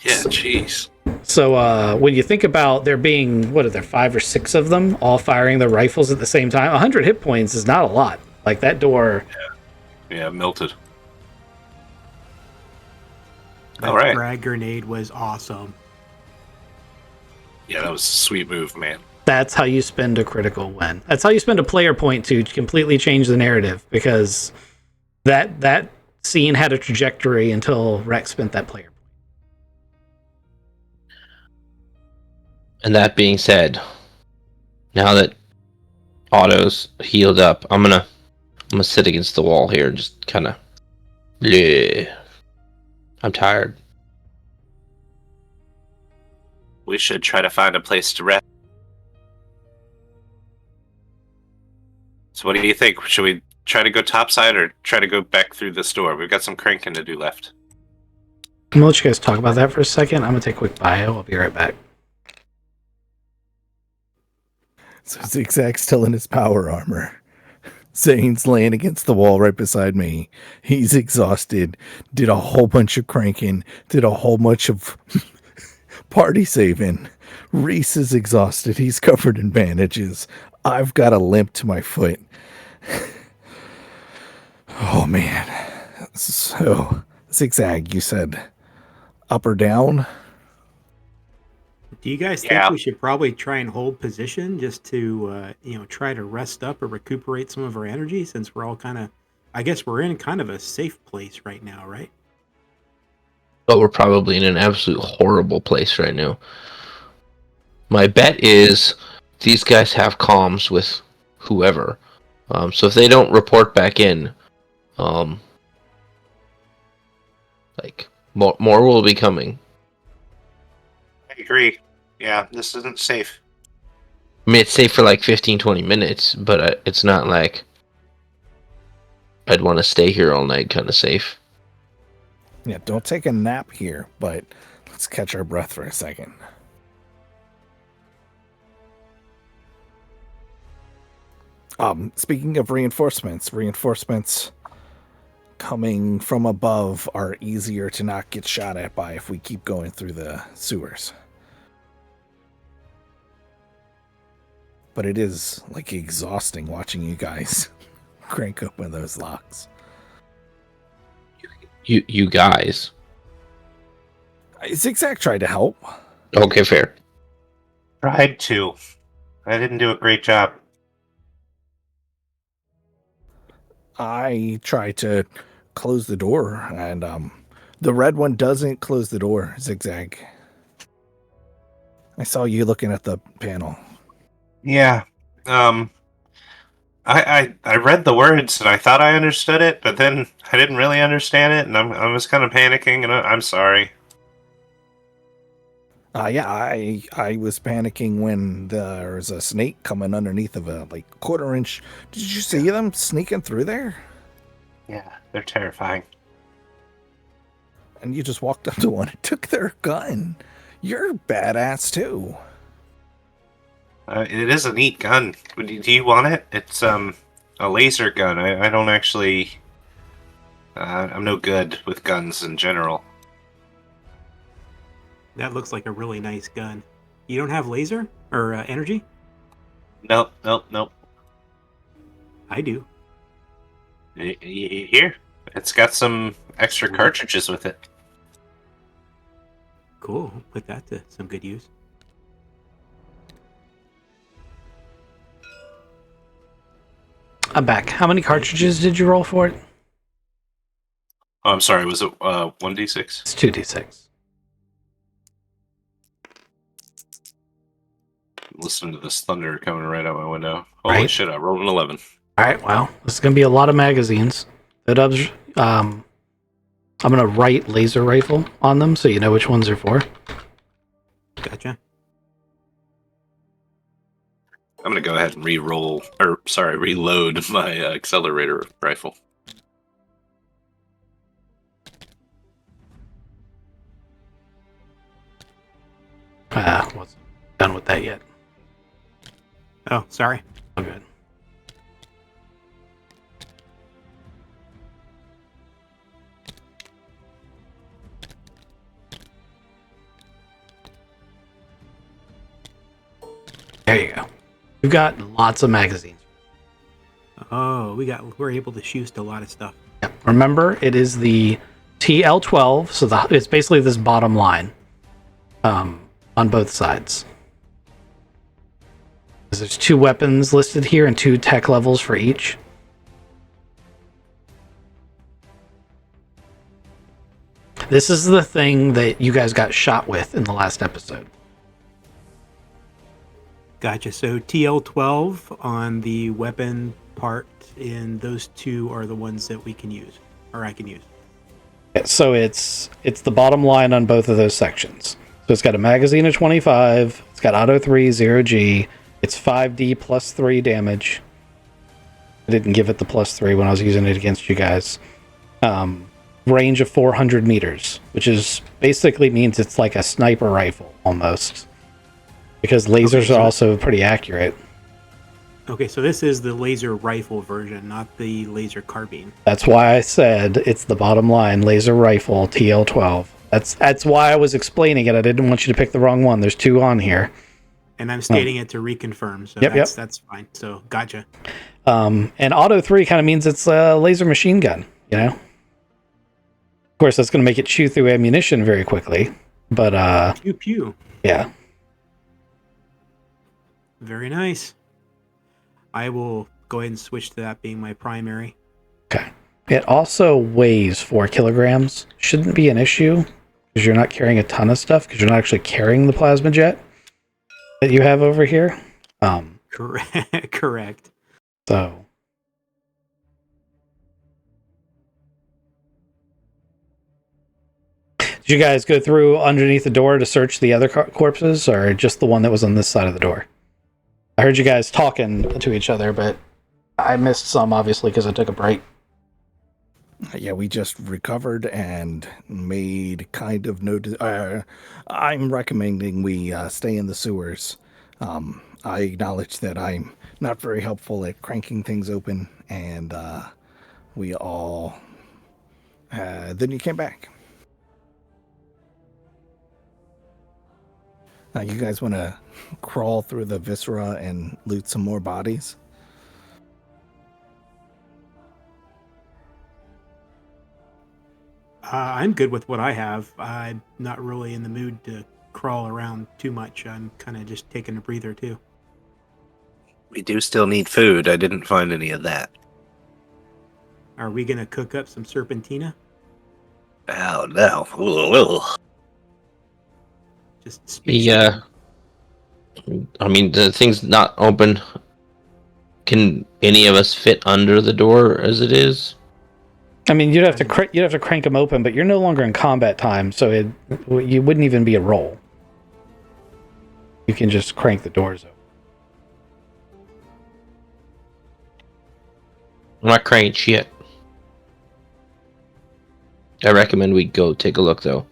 Yeah, jeez. So when you think about there being, what are there, 5 or 6 of them all firing their rifles at the same time, 100 hit points is not a lot. Like that door. Yeah, melted. That All right. frag grenade was awesome. Yeah, that was a sweet move, man. That's how you spend a critical win. That's how you spend a player point to completely change the narrative, because that scene had a trajectory until Rex spent that player point. And that being said, now that Otto's healed up, I'm gonna sit against the wall here and just kind of. I'm tired. We should try to find a place to rest. So what do you think? Should we try to go topside or try to go back through this door? We've got some cranking to do left. I'm gonna let you guys talk about that for a second. I'm gonna take a quick bio. I'll be right back. So Zigzag's still in his power armor. Zane's laying against the wall right beside me. He's exhausted. Did a whole bunch of cranking. Did a whole bunch of party saving. Reese is exhausted. He's covered in bandages. I've got a limp to my foot. Oh, man. So, Zigzag, you said up or down? Do you guys think Yeah. we should probably try and hold position just to, try to rest up or recuperate some of our energy, since we're all kind of, I guess we're in kind of a safe place right now, right? But we're probably in an absolute horrible place right now. My bet is these guys have comms with whoever. So if they don't report back in, like more will be coming. I agree. Yeah, this isn't safe. I mean, it's safe for like 15-20 minutes, but it's not like I'd want to stay here all night kind of safe. Yeah, don't take a nap here, but let's catch our breath for a second. Speaking of reinforcements coming from above are easier to not get shot at by if we keep going through the sewers. But it is like exhausting watching you guys crank open those locks. You guys. Zigzag tried to help. Okay, fair. Tried to. I didn't do a great job. I try to close the door, and the red one doesn't close the door, Zigzag. I saw you looking at the panel. Yeah. I read the words and I thought I understood it, but then I didn't really understand it, and I was kind of panicking, and I'm sorry. Yeah, I was panicking when there was a snake coming underneath of a like quarter-inch. Did you see them sneaking through there? Yeah, they're terrifying. And you just walked up to one and took their gun. You're badass too. It is a neat gun. Do you want it? It's a laser gun. I don't actually. I'm no good with guns in general. That looks like a really nice gun. You don't have laser or energy? Nope. I do. Here, It's got some extra cartridges with it. Cool. Put that to some good use. I'm back. How many cartridges did you roll for it? Oh, I'm sorry. Was it 1d6? It's 2d6. Listening to this thunder coming right out my window. Holy Right. shit! I rolled an 11. All right, well, this is going to be a lot of magazines. I'm going to write laser rifle on them so you know which ones they're for. Gotcha. I'm gonna go ahead and reload my accelerator rifle. Wasn't done with that yet. Oh, sorry. Oh, good. There you go. You've got lots of magazines. Oh, we're able to shoot a lot of stuff. Yep. Remember, it is the TL12, so it's basically this bottom line on both sides. There's 2 weapons listed here and 2 tech levels for each. This is the thing that you guys got shot with in the last episode. Gotcha. So TL12 on the weapon part, and those 2 are the ones that we can use, or I can use. So it's the bottom line on both of those sections. So it's got a magazine of 25. It's got auto 3, 0G. It's 5D plus 3 damage. I didn't give it the plus 3 when I was using it against you guys. Range of 400 meters, which is basically means it's like a sniper rifle almost. Because lasers are also pretty accurate. Okay, so this is the laser rifle version, not the laser carbine. That's why I said it's the bottom line laser rifle TL12. That's why I was explaining it. I didn't want you to pick the wrong one. There's 2 on here. And I'm stating it to reconfirm, so Yep, that's fine. So gotcha. And auto 3 kind of means it's a laser machine gun, you know? Of course, that's going to make it chew through ammunition very quickly. But, Pew pew. yeah. Very nice. I will go ahead and switch to that being my primary. Okay. It also weighs 4 kilograms. Shouldn't be an issue because you're not carrying a ton of stuff because you're not actually carrying the plasma jet that you have over here. Correct. So. Did you guys go through underneath the door to search the other corpses or just the one that was on this side of the door? I heard you guys talking to each other, but I missed some obviously because I took a break. Yeah, we just recovered and made kind of no... I'm recommending we stay in the sewers. I acknowledge that I'm not very helpful at cranking things open, and we all... then you came back. You guys want to crawl through the viscera and loot some more bodies? I'm good with what I have. I'm not really in the mood to crawl around too much. I'm kind of just taking a breather too. We do still need food. I didn't find any of that. Are we gonna cook up some serpentina? Oh no. Ugh. Just speak. I mean, the thing's not open. Can any of us fit under the door as it is? I mean, you'd have to crank them open, but you're no longer in combat time, so you wouldn't even be a roll. You can just crank the doors open. I'm not cranking shit. I recommend we go take a look, though.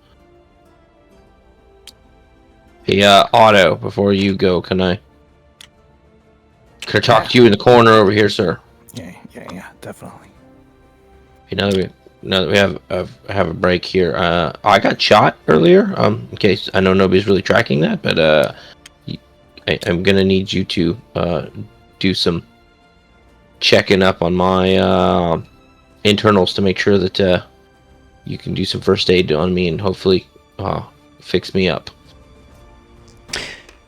Hey, Otto, before you go, can I talk to you in the corner over here, sir? Yeah, definitely. Hey, now that we have a break here, I got shot earlier. In case I know nobody's really tracking that, but I'm gonna need you to do some checking up on my internals to make sure that you can do some first aid on me and hopefully fix me up.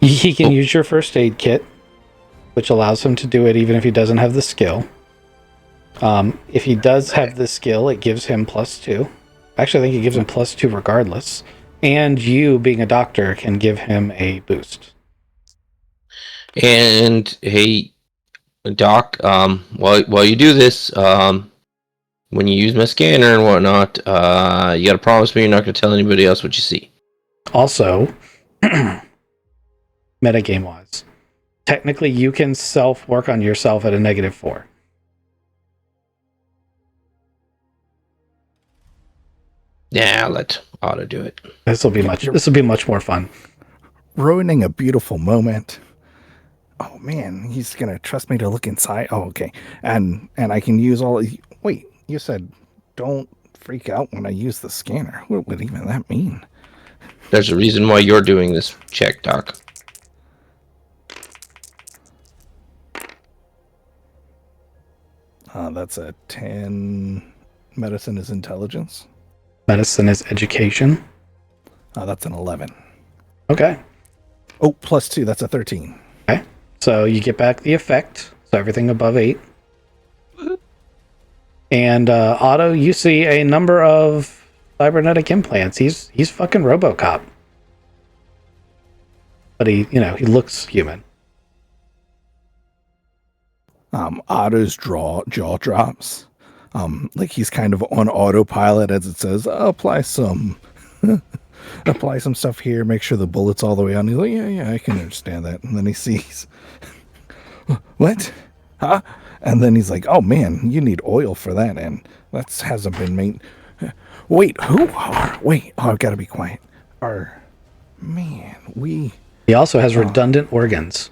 He can use your first aid kit, which allows him to do it even if he doesn't have the skill. If he does have the skill, it gives him +2. Actually, I think it gives him +2 regardless. And you, being a doctor, can give him a boost. And hey, Doc, while you do this, when you use my scanner and whatnot, you gotta promise me you're not gonna tell anybody else what you see. Also, metagame wise, technically you can work on yourself at a -4. Yeah, I'll let Otto do it. This will be much more fun. Ruining a beautiful moment. Oh man, he's gonna trust me to look inside. Oh, okay. And I can use all. Wait, you said don't freak out when I use the scanner. What would even that mean? There's a reason why you're doing this check, Doc. That's a 10. Medicine is intelligence. Medicine is education. That's an 11. Okay. Oh, +2. That's a 13. Okay. So you get back the effect. So everything above 8. And Otto, you see a number of cybernetic implants. He's fucking RoboCop. But he looks human. Otto's jaw drops. Like he's kind of on autopilot as it says, apply some stuff here, make sure the bullet's all the way on. He's like, yeah, I can understand that. And then he sees, what? Huh? And then he's like, oh man, you need oil for that. And that hasn't been made. Wait, I've got to be quiet. He also has redundant organs.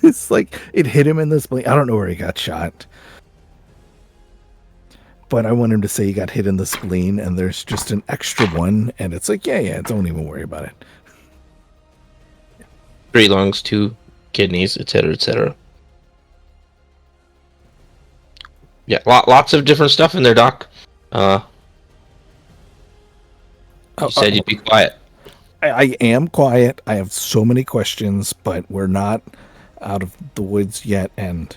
It's like it hit him in the spleen. I don't know where he got shot, but I want him to say he got hit in the spleen and there's just an extra one, and it's like, yeah, don't even worry about it. 3 lungs, 2 kidneys, etc., etc. Yeah, lots of different stuff in there, Doc. You said you'd be quiet. I am quiet. I have so many questions, but we're not out of the woods yet. And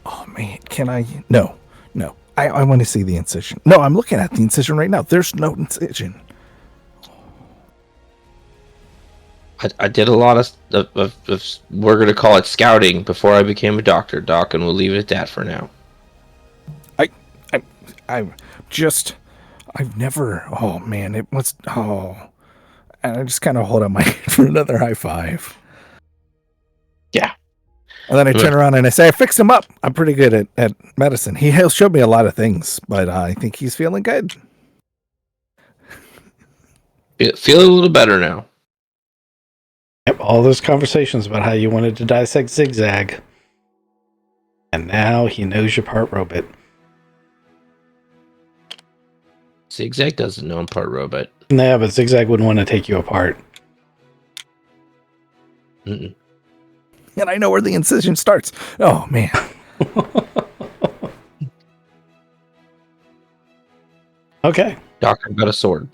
oh man, can I? No. I want to see the incision. No, I'm looking at the incision right now. There's no incision. I did a lot of we're gonna call it scouting before I became a doctor, Doc, and we'll leave it at that for now. I've never. Oh man, it was. Oh, and I just kind of hold up my hand for another high five. Yeah. And then I turn around and I say, I fixed him up. I'm pretty good at medicine. He'll show me a lot of things, but I think he's feeling good. Feel a little better now. Yep, all those conversations about how you wanted to dissect Zigzag. And now he knows you're part robot. Zigzag doesn't know I'm part robot. Yeah, but Zigzag wouldn't want to take you apart. Mm-mm. And I know where the incision starts. Oh, man. Okay. Doc, I've got a sword.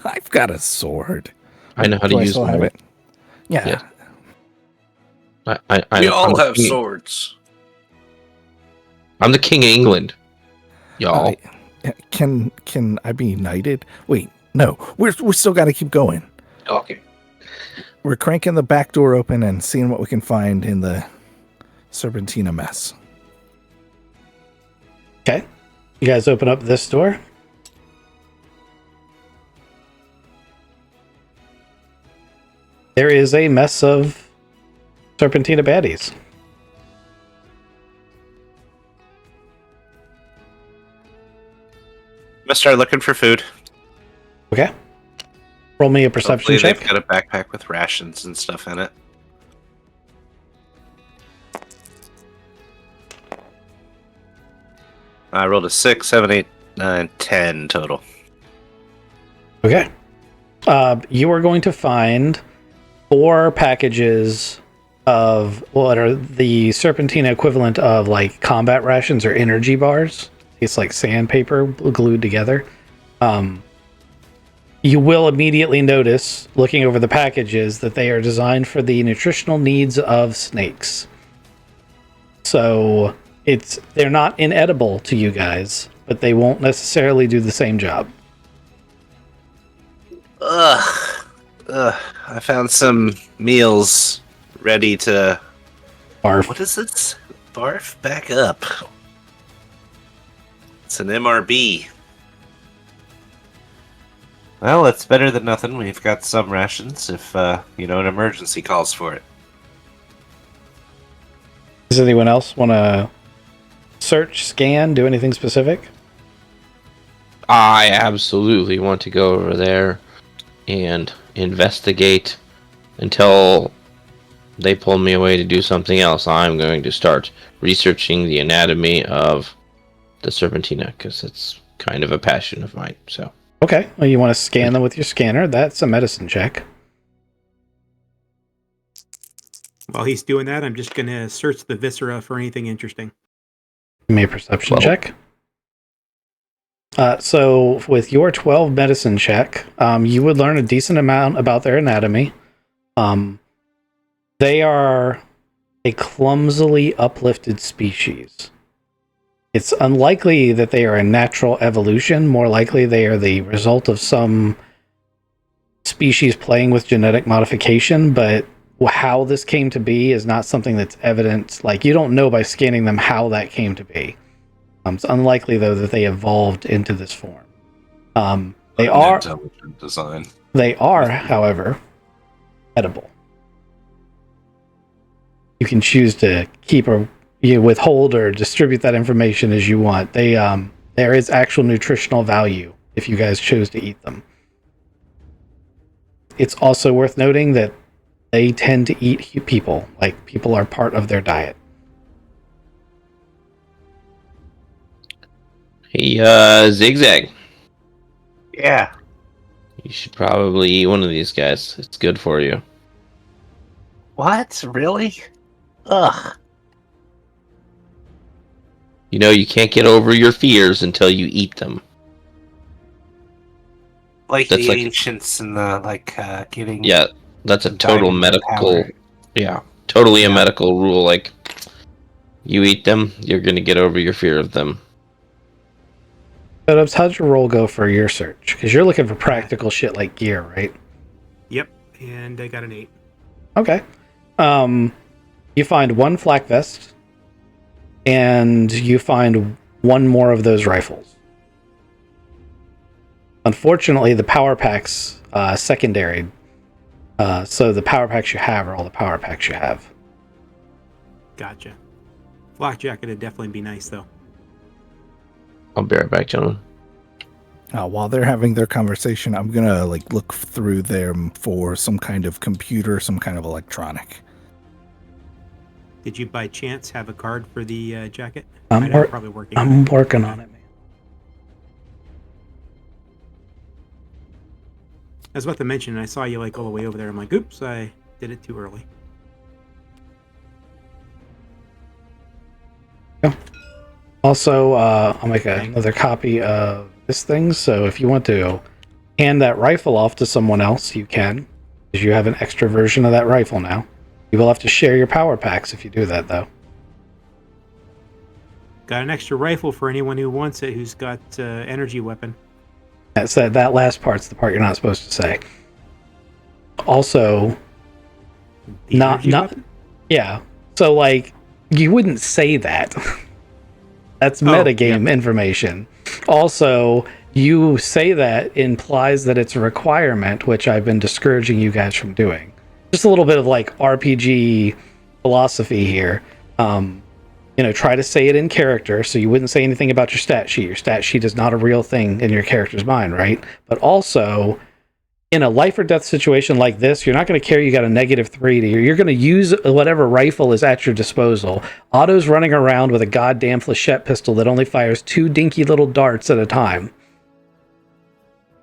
I've got a sword. I know how to use have it. Yeah. We all have king. swords. I'm the king of England. Y'all. Can I be knighted? Wait, no. We're still got to keep going. Okay. We're cranking the back door open and seeing what we can find in the Serpentina mess. Okay. You guys open up this door. There is a mess of Serpentina baddies. I'm gonna start looking for food. Okay. Roll me a perception Hopefully check. they've got a backpack with rations and stuff in it. I rolled a 6, 7, 8, 9, 10 total. Okay. You are going to find 4 packages of what are the Serpentina equivalent of like combat rations or energy bars. It's like sandpaper glued together. You will immediately notice, looking over the packages, that they are designed for the nutritional needs of snakes. So they're not inedible to you guys, but they won't necessarily do the same job. Ugh. I found some meals ready to... Barf. What is this? Barf? Back up. It's an MRB. Well, it's better than nothing. We've got some rations if, an emergency calls for it. Does anyone else want to search, scan, do anything specific? I absolutely want to go over there and investigate until they pull me away to do something else. I'm going to start researching the anatomy of the Serpentina because it's kind of a passion of mine. So Okay, well, you want to scan them with your scanner. That's a medicine check. While he's doing that, I'm just going to search the viscera for anything interesting. Give me a perception Well. check. So with your 12 medicine check, you would learn a decent amount about their anatomy. They are a clumsily uplifted species. It's unlikely that they are a natural evolution. More likely they are the result of some species playing with genetic modification, but how this came to be is not something that's evident. Like, you don't know by scanning them how that came to be. It's unlikely, though, that they evolved into this form. They are intelligent design. They are, however, edible. You can choose to keep or withhold or distribute that information as you want. There is actual nutritional value if you guys chose to eat them. It's also worth noting that they tend to eat people. Like, people are part of their diet. Hey, Zigzag. Yeah. You should probably eat one of these guys. It's good for you. What? Really? Ugh. You know, you can't get over your fears until you eat them. Like That's the like- ancients and the getting. Yeah, that's a total Diamond medical... power. Yeah, totally a Yeah. medical rule. Like, you eat them, you're going to get over your fear of them. But how'd your roll go for your search? Because you're looking for practical shit like gear, right? Yep, and I got an 8. Okay. You find one flak vest, and you find one more of those rifles. Unfortunately, the power packs secondary. So the power packs you have are all the power packs you have. Gotcha. Flak jacket would definitely be nice, though. I'll be right back, gentlemen. While they're having their conversation, I'm gonna look through them for some kind of computer, some kind of electronic. Did you by chance have a card for the jacket? I'm Might have probably working. I'm working on it, man. I was about to mention, I saw you all the way over there. I'm like, oops, I did it too early. Also, I'll make another copy of this thing, so if you want to hand that rifle off to someone else, you can, because you have an extra version of that rifle now. You will have to share your power packs if you do that, though. Got an extra rifle for anyone who wants it, who's got energy weapon. That last part's the part you're not supposed to say. Also, The not energy weapon? yeah. So you wouldn't say that. That's metagame information. Also, you say that implies that it's a requirement, which I've been discouraging you guys from doing. Just a little bit of RPG philosophy here. Try to say it in character, so you wouldn't say anything about your stat sheet. Your stat sheet is not a real thing in your character's mind, right? But also, in a life or death situation like this, you're not going to care you got a -3 to you're going to use whatever rifle is at your disposal. Otto's running around with a goddamn flechette pistol that only fires 2 dinky little darts at a time.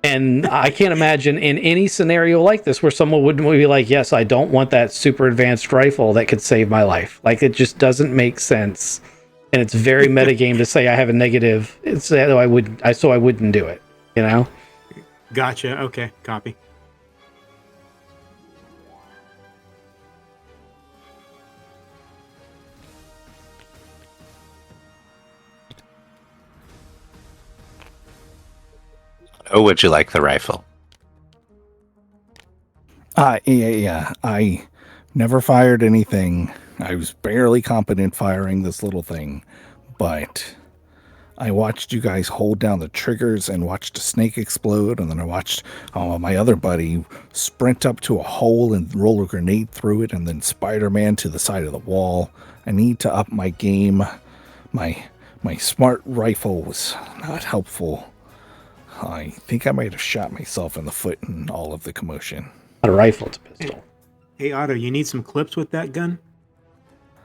And I can't imagine in any scenario like this where someone would be like, yes, I don't want that super advanced rifle that could save my life. Like, it just doesn't make sense. And it's very metagame to say I have a negative. It's so I wouldn't do it, you know? Gotcha. Okay, copy. Oh, would you like the rifle? Yeah. I never fired anything. I was barely competent firing this little thing, but I watched you guys hold down the triggers and watched a snake explode, and then I watched my other buddy sprint up to a hole and roll a grenade through it, and then Spider-Man to the side of the wall. I need to up my game. My smart rifle was not helpful. I think I might have shot myself in the foot in all of the commotion. Not a rifle, it's a pistol. Hey, Otto, you need some clips with that gun?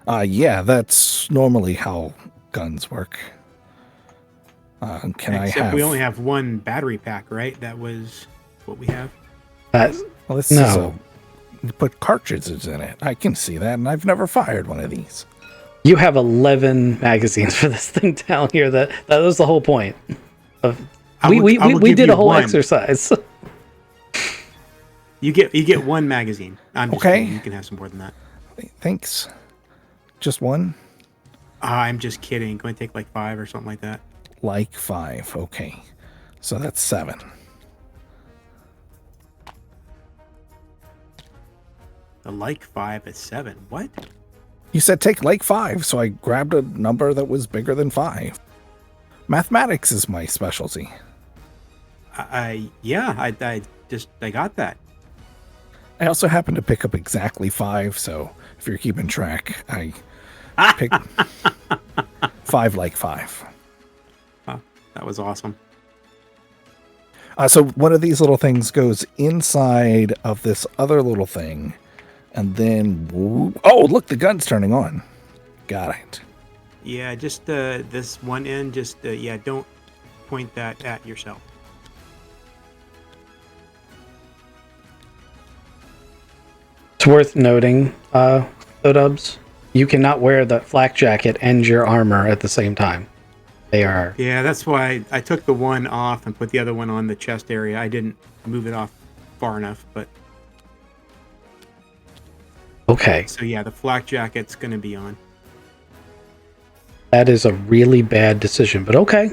Yeah, that's normally how guns work. Except we only have one battery pack, right? That was what we have. Well, this No. you put cartridges in it. I can see that, and I've never fired one of these. You have 11 magazines for this thing down here. That was the whole point. We did a whole one. exercise. You get one magazine. I'm just Okay. kidding. You can have some more than that. Thanks. Just one? I'm just kidding. Going to take like 5 or something like that. Like 5. Okay. So that's 7. The like 5 is 7. What? You said take like 5, so I grabbed a number that was bigger than 5. Mathematics is my specialty. I got that. I also happen to pick up exactly 5, so if you're keeping track, I picked 5 like 5. That was awesome. So one of these little things goes inside of this other little thing, and then oh, look, the gun's turning on. Got it. Yeah, just this one end. Just don't point that at yourself. It's worth noting, Odubs, you cannot wear the flak jacket and your armor at the same time. They are... Yeah, that's why I took the one off and put the other one on the chest area. I didn't move it off far enough, but Okay. so yeah, the flak jacket's going to be on. That is a really bad decision, but okay.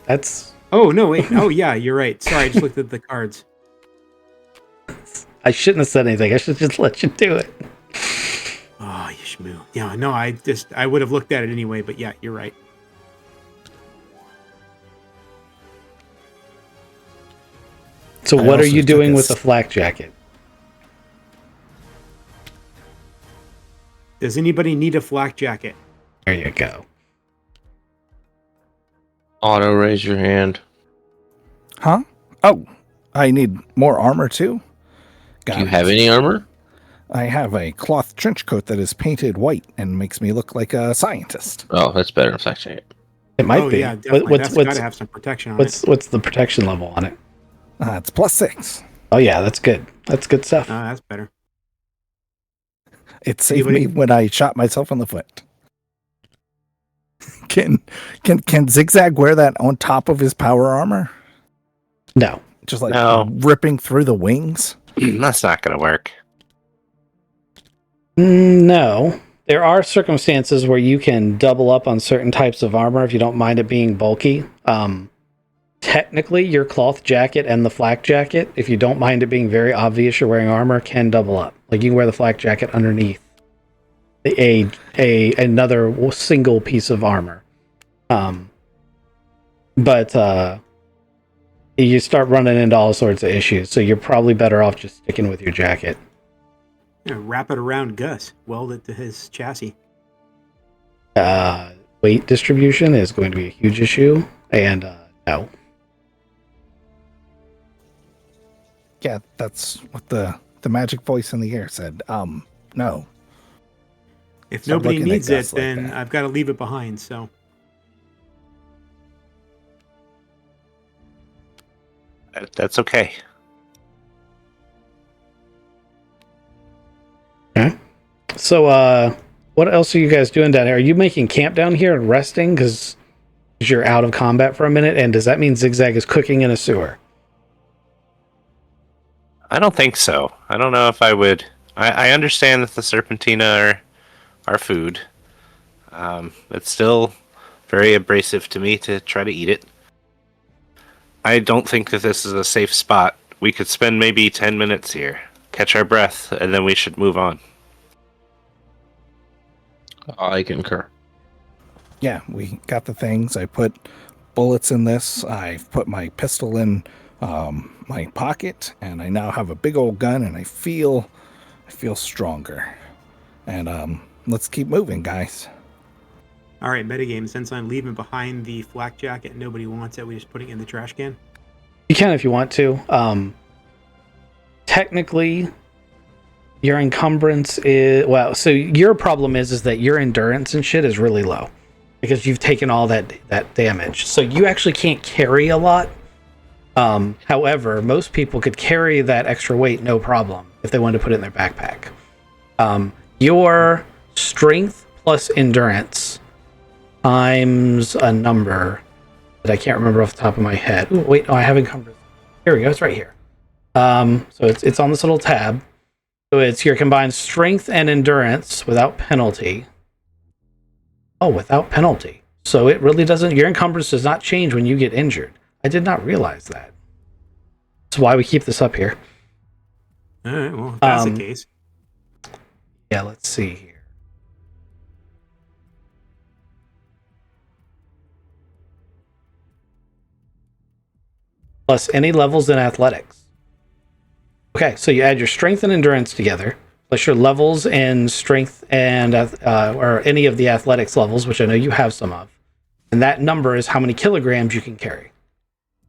That's... Oh, no, wait. Oh, yeah, you're right. Sorry, I just looked at the cards. I shouldn't have said anything. I should just let you do it. Oh, you schmoo. Yeah, no, I would have looked at it anyway, but yeah, you're right. So I what are also you took doing a with the flak jacket? Does anybody need a flak jacket? There you go. Auto, raise your hand. Huh? Oh, I need more armor too? Got Do you it. have any armor? I have a cloth trench coat that is painted white and makes me look like a scientist. Oh, that's better. If that's it. It might Oh be. yeah, definitely. That's got What's to have some protection on it. what's the protection level on it? It's +6. Oh yeah, that's good. That's good stuff. That's better. It saved Anybody- me when I shot myself in the foot. Can Zigzag wear that on top of his power armor? No. Just like No. ripping through the wings? That's not going to work. No. There are circumstances where you can double up on certain types of armor if you don't mind it being bulky. Technically, your cloth jacket and the flak jacket, if you don't mind it being very obvious you're wearing armor, can double up. Like you can wear the flak jacket underneath another single piece of armor. But you start running into all sorts of issues, so you're probably better off just sticking with your jacket. Wrap it around Gus. Weld it to his chassis. Weight distribution is going to be a huge issue, and no. Yeah, that's what the magic voice in the air said. No. If Stop nobody looking at needs it, Gus like then that. I've got to leave it behind. So That's okay. So, what else are you guys doing down here? Are you making camp down here and resting because you're out of combat for a minute? And does that mean Zigzag is cooking in a sewer? I don't think so. I don't know if I would. I understand that the Serpentina are food. It's still very abrasive to me to try to eat it. I don't think that this is a safe spot. We could spend maybe 10 minutes here, catch our breath, and then we should move on. I concur. Yeah, we got the things. I put bullets in this. I've put my pistol in my pocket, and I now have a big old gun, and I feel stronger. And let's keep moving, guys. All right, metagame. Since I'm leaving behind the flak jacket and nobody wants it, we just put it in the trash can. You can if you want to. Technically, your encumbrance is so your problem is that your endurance and shit is really low because you've taken all that damage. So you actually can't carry a lot. However, most people could carry that extra weight no problem if they wanted to put it in their backpack. Your strength plus endurance times a number that I can't remember off the top of my head. Ooh, wait, I have encumbrance. Here we go. It's right here. So it's on this little tab. So it's your combined strength and endurance without penalty. Oh, without penalty. So it really doesn't. Your encumbrance does not change when you get injured. I did not realize that. That's why we keep this up here. All right, well, if that's the case. Yeah, let's see here. Plus any levels in athletics. Okay, so you add your strength and endurance together, plus your levels in strength and or any of the athletics levels, which I know you have some of. And that number is how many kilograms you can carry.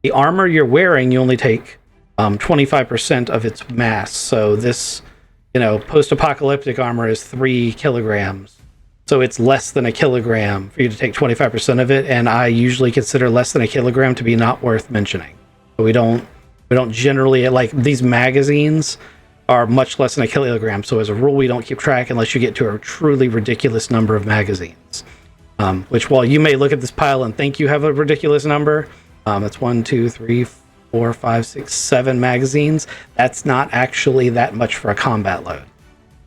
The armor you're wearing, you only take 25% of its mass. So this, post-apocalyptic armor is 3 kilograms. So it's less than a kilogram for you to take 25% of it. And I usually consider less than a kilogram to be not worth mentioning. But we don't generally, like, these magazines are much less than a kilogram. So as a rule, we don't keep track unless you get to a truly ridiculous number of magazines. Which, while you may look at this pile and think you have a ridiculous number, that's 1, 2, 3, 4, 5, 6, 7 magazines. That's not actually that much for a combat load.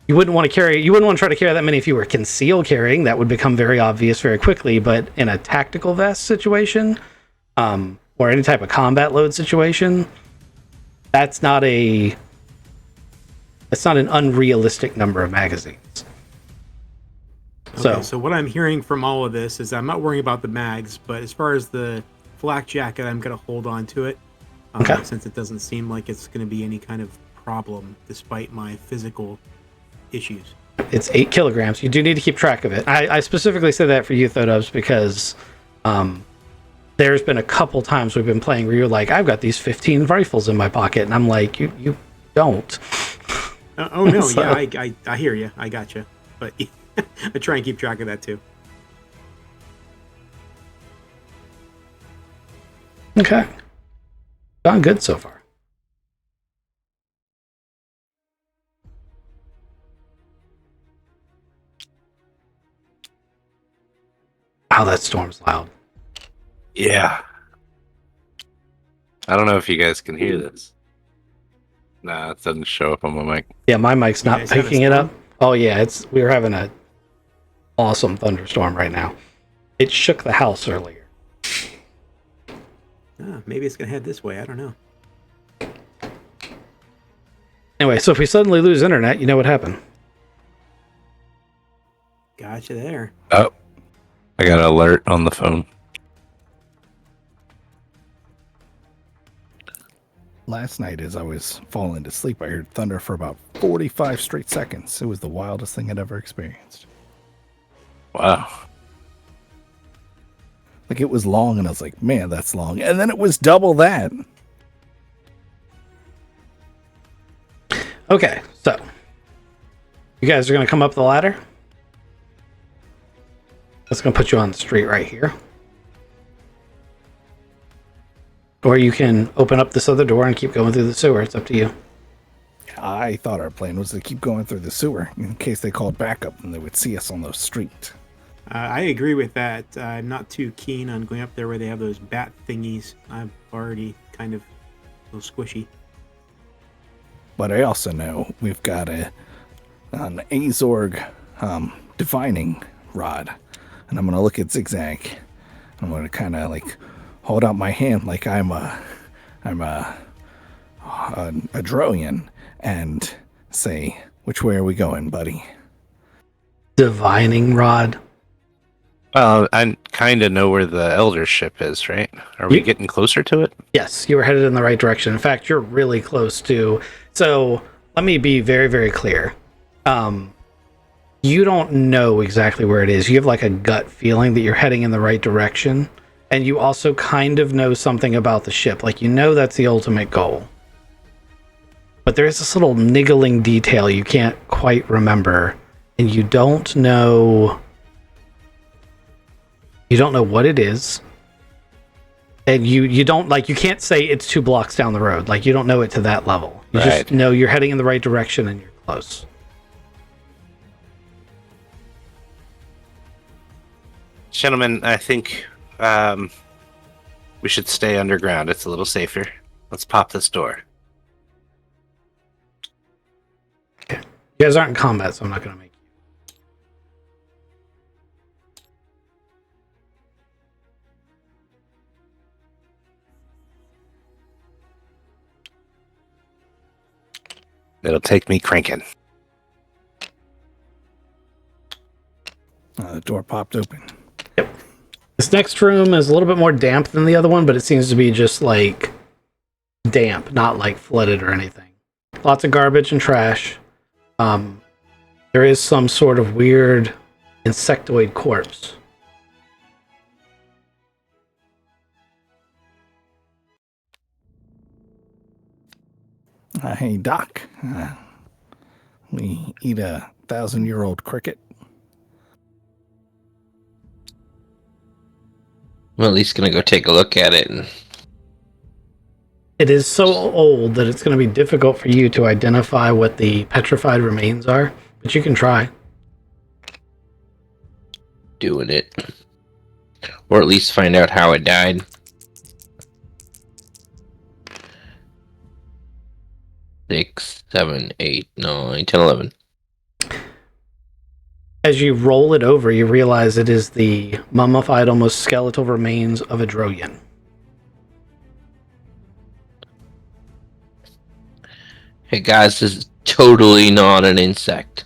You wouldn't want to try to carry that many if you were concealed carrying. That would become very obvious very quickly. But in a tactical vest situation, or any type of combat load situation, that's not an unrealistic number of magazines. Okay, so what I'm hearing from all of this is I'm not worrying about the mags, but as far as the flak jacket, I'm going to hold on to it. Since it doesn't seem like it's going to be any kind of problem despite my physical issues. It's 8 kilograms. You do need to keep track of it. I specifically said that for you, Thodubs, because there's been a couple times we've been playing where you're like, I've got these 15 rifles in my pocket, and I'm like, you don't. Oh no, so, yeah, I hear you. I got you. But I try and keep track of that too. Okay. Gone good so far. Wow, that storm's loud. Yeah. I don't know if you guys can hear this. Nah, it doesn't show up on my mic. Yeah, my mic's not picking it up. Oh yeah, we're having a awesome thunderstorm right now. It shook the house earlier. Maybe it's gonna head this way. I don't know. Anyway, so if we suddenly lose internet, you know what happened. Gotcha there. Oh, I got an alert on the phone. Last night, as I was falling to sleep, I heard thunder for about 45 straight seconds. It was the wildest thing I'd ever experienced. Wow. Like, it was long, and I was like, man, that's long. And then it was double that. Okay, so you guys are going to come up the ladder. That's going to put you on the street right here. Or you can open up this other door and keep going through the sewer. It's up to you. I thought our plan was to keep going through the sewer in case they called backup and they would see us on the street. I agree with that. I'm not too keen on going up there where they have those bat thingies. I'm already kind of a little squishy. But I also know we've got an Azorg divining rod. And I'm going to look at Zigzag. I'm going to kind of like hold out my hand like I'm a Dronian and say, which way are we going, buddy? Divining rod. Well, I kind of know where the elder ship is, right? Are we getting closer to it? Yes, you were headed in the right direction. In fact, you're really close to. So let me be very, very clear. You don't know exactly where it is. You have like a gut feeling that you're heading in the right direction. And you also kind of know something about the ship. Like, you know that's the ultimate goal. But there's this little niggling detail you can't quite remember. And you don't know... You don't know what it is. And you don't, like, you can't say it's 2 blocks down the road. Like, you don't know it to that level. You just know you're heading in the right direction and you're close. Gentlemen, I think we should stay underground. It's a little safer. Let's pop this door. Okay. You guys aren't in combat, so I'm not going to make you. It'll take me cranking. The door popped open. Yep. This next room is a little bit more damp than the other one, but it seems to be just like damp, not like flooded or anything. Lots of garbage and trash. There is some sort of weird insectoid corpse. Hey, Doc. We eat a 1,000-year-old cricket. I'm at least gonna go take a look at it. And It is so old that it's going to be difficult for you to identify what the petrified remains are, but you can try. doing it, or at least find out how it died. Six, 7, 8, 9, 10, 11. As you roll it over, you realize it is the mummified, almost skeletal remains of a Droyan. Hey guys, this is totally not an insect.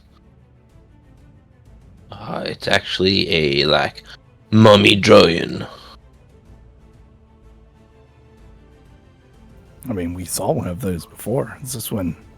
It's actually a, like, mummy Droyan. I mean, we saw one of those before. Is this one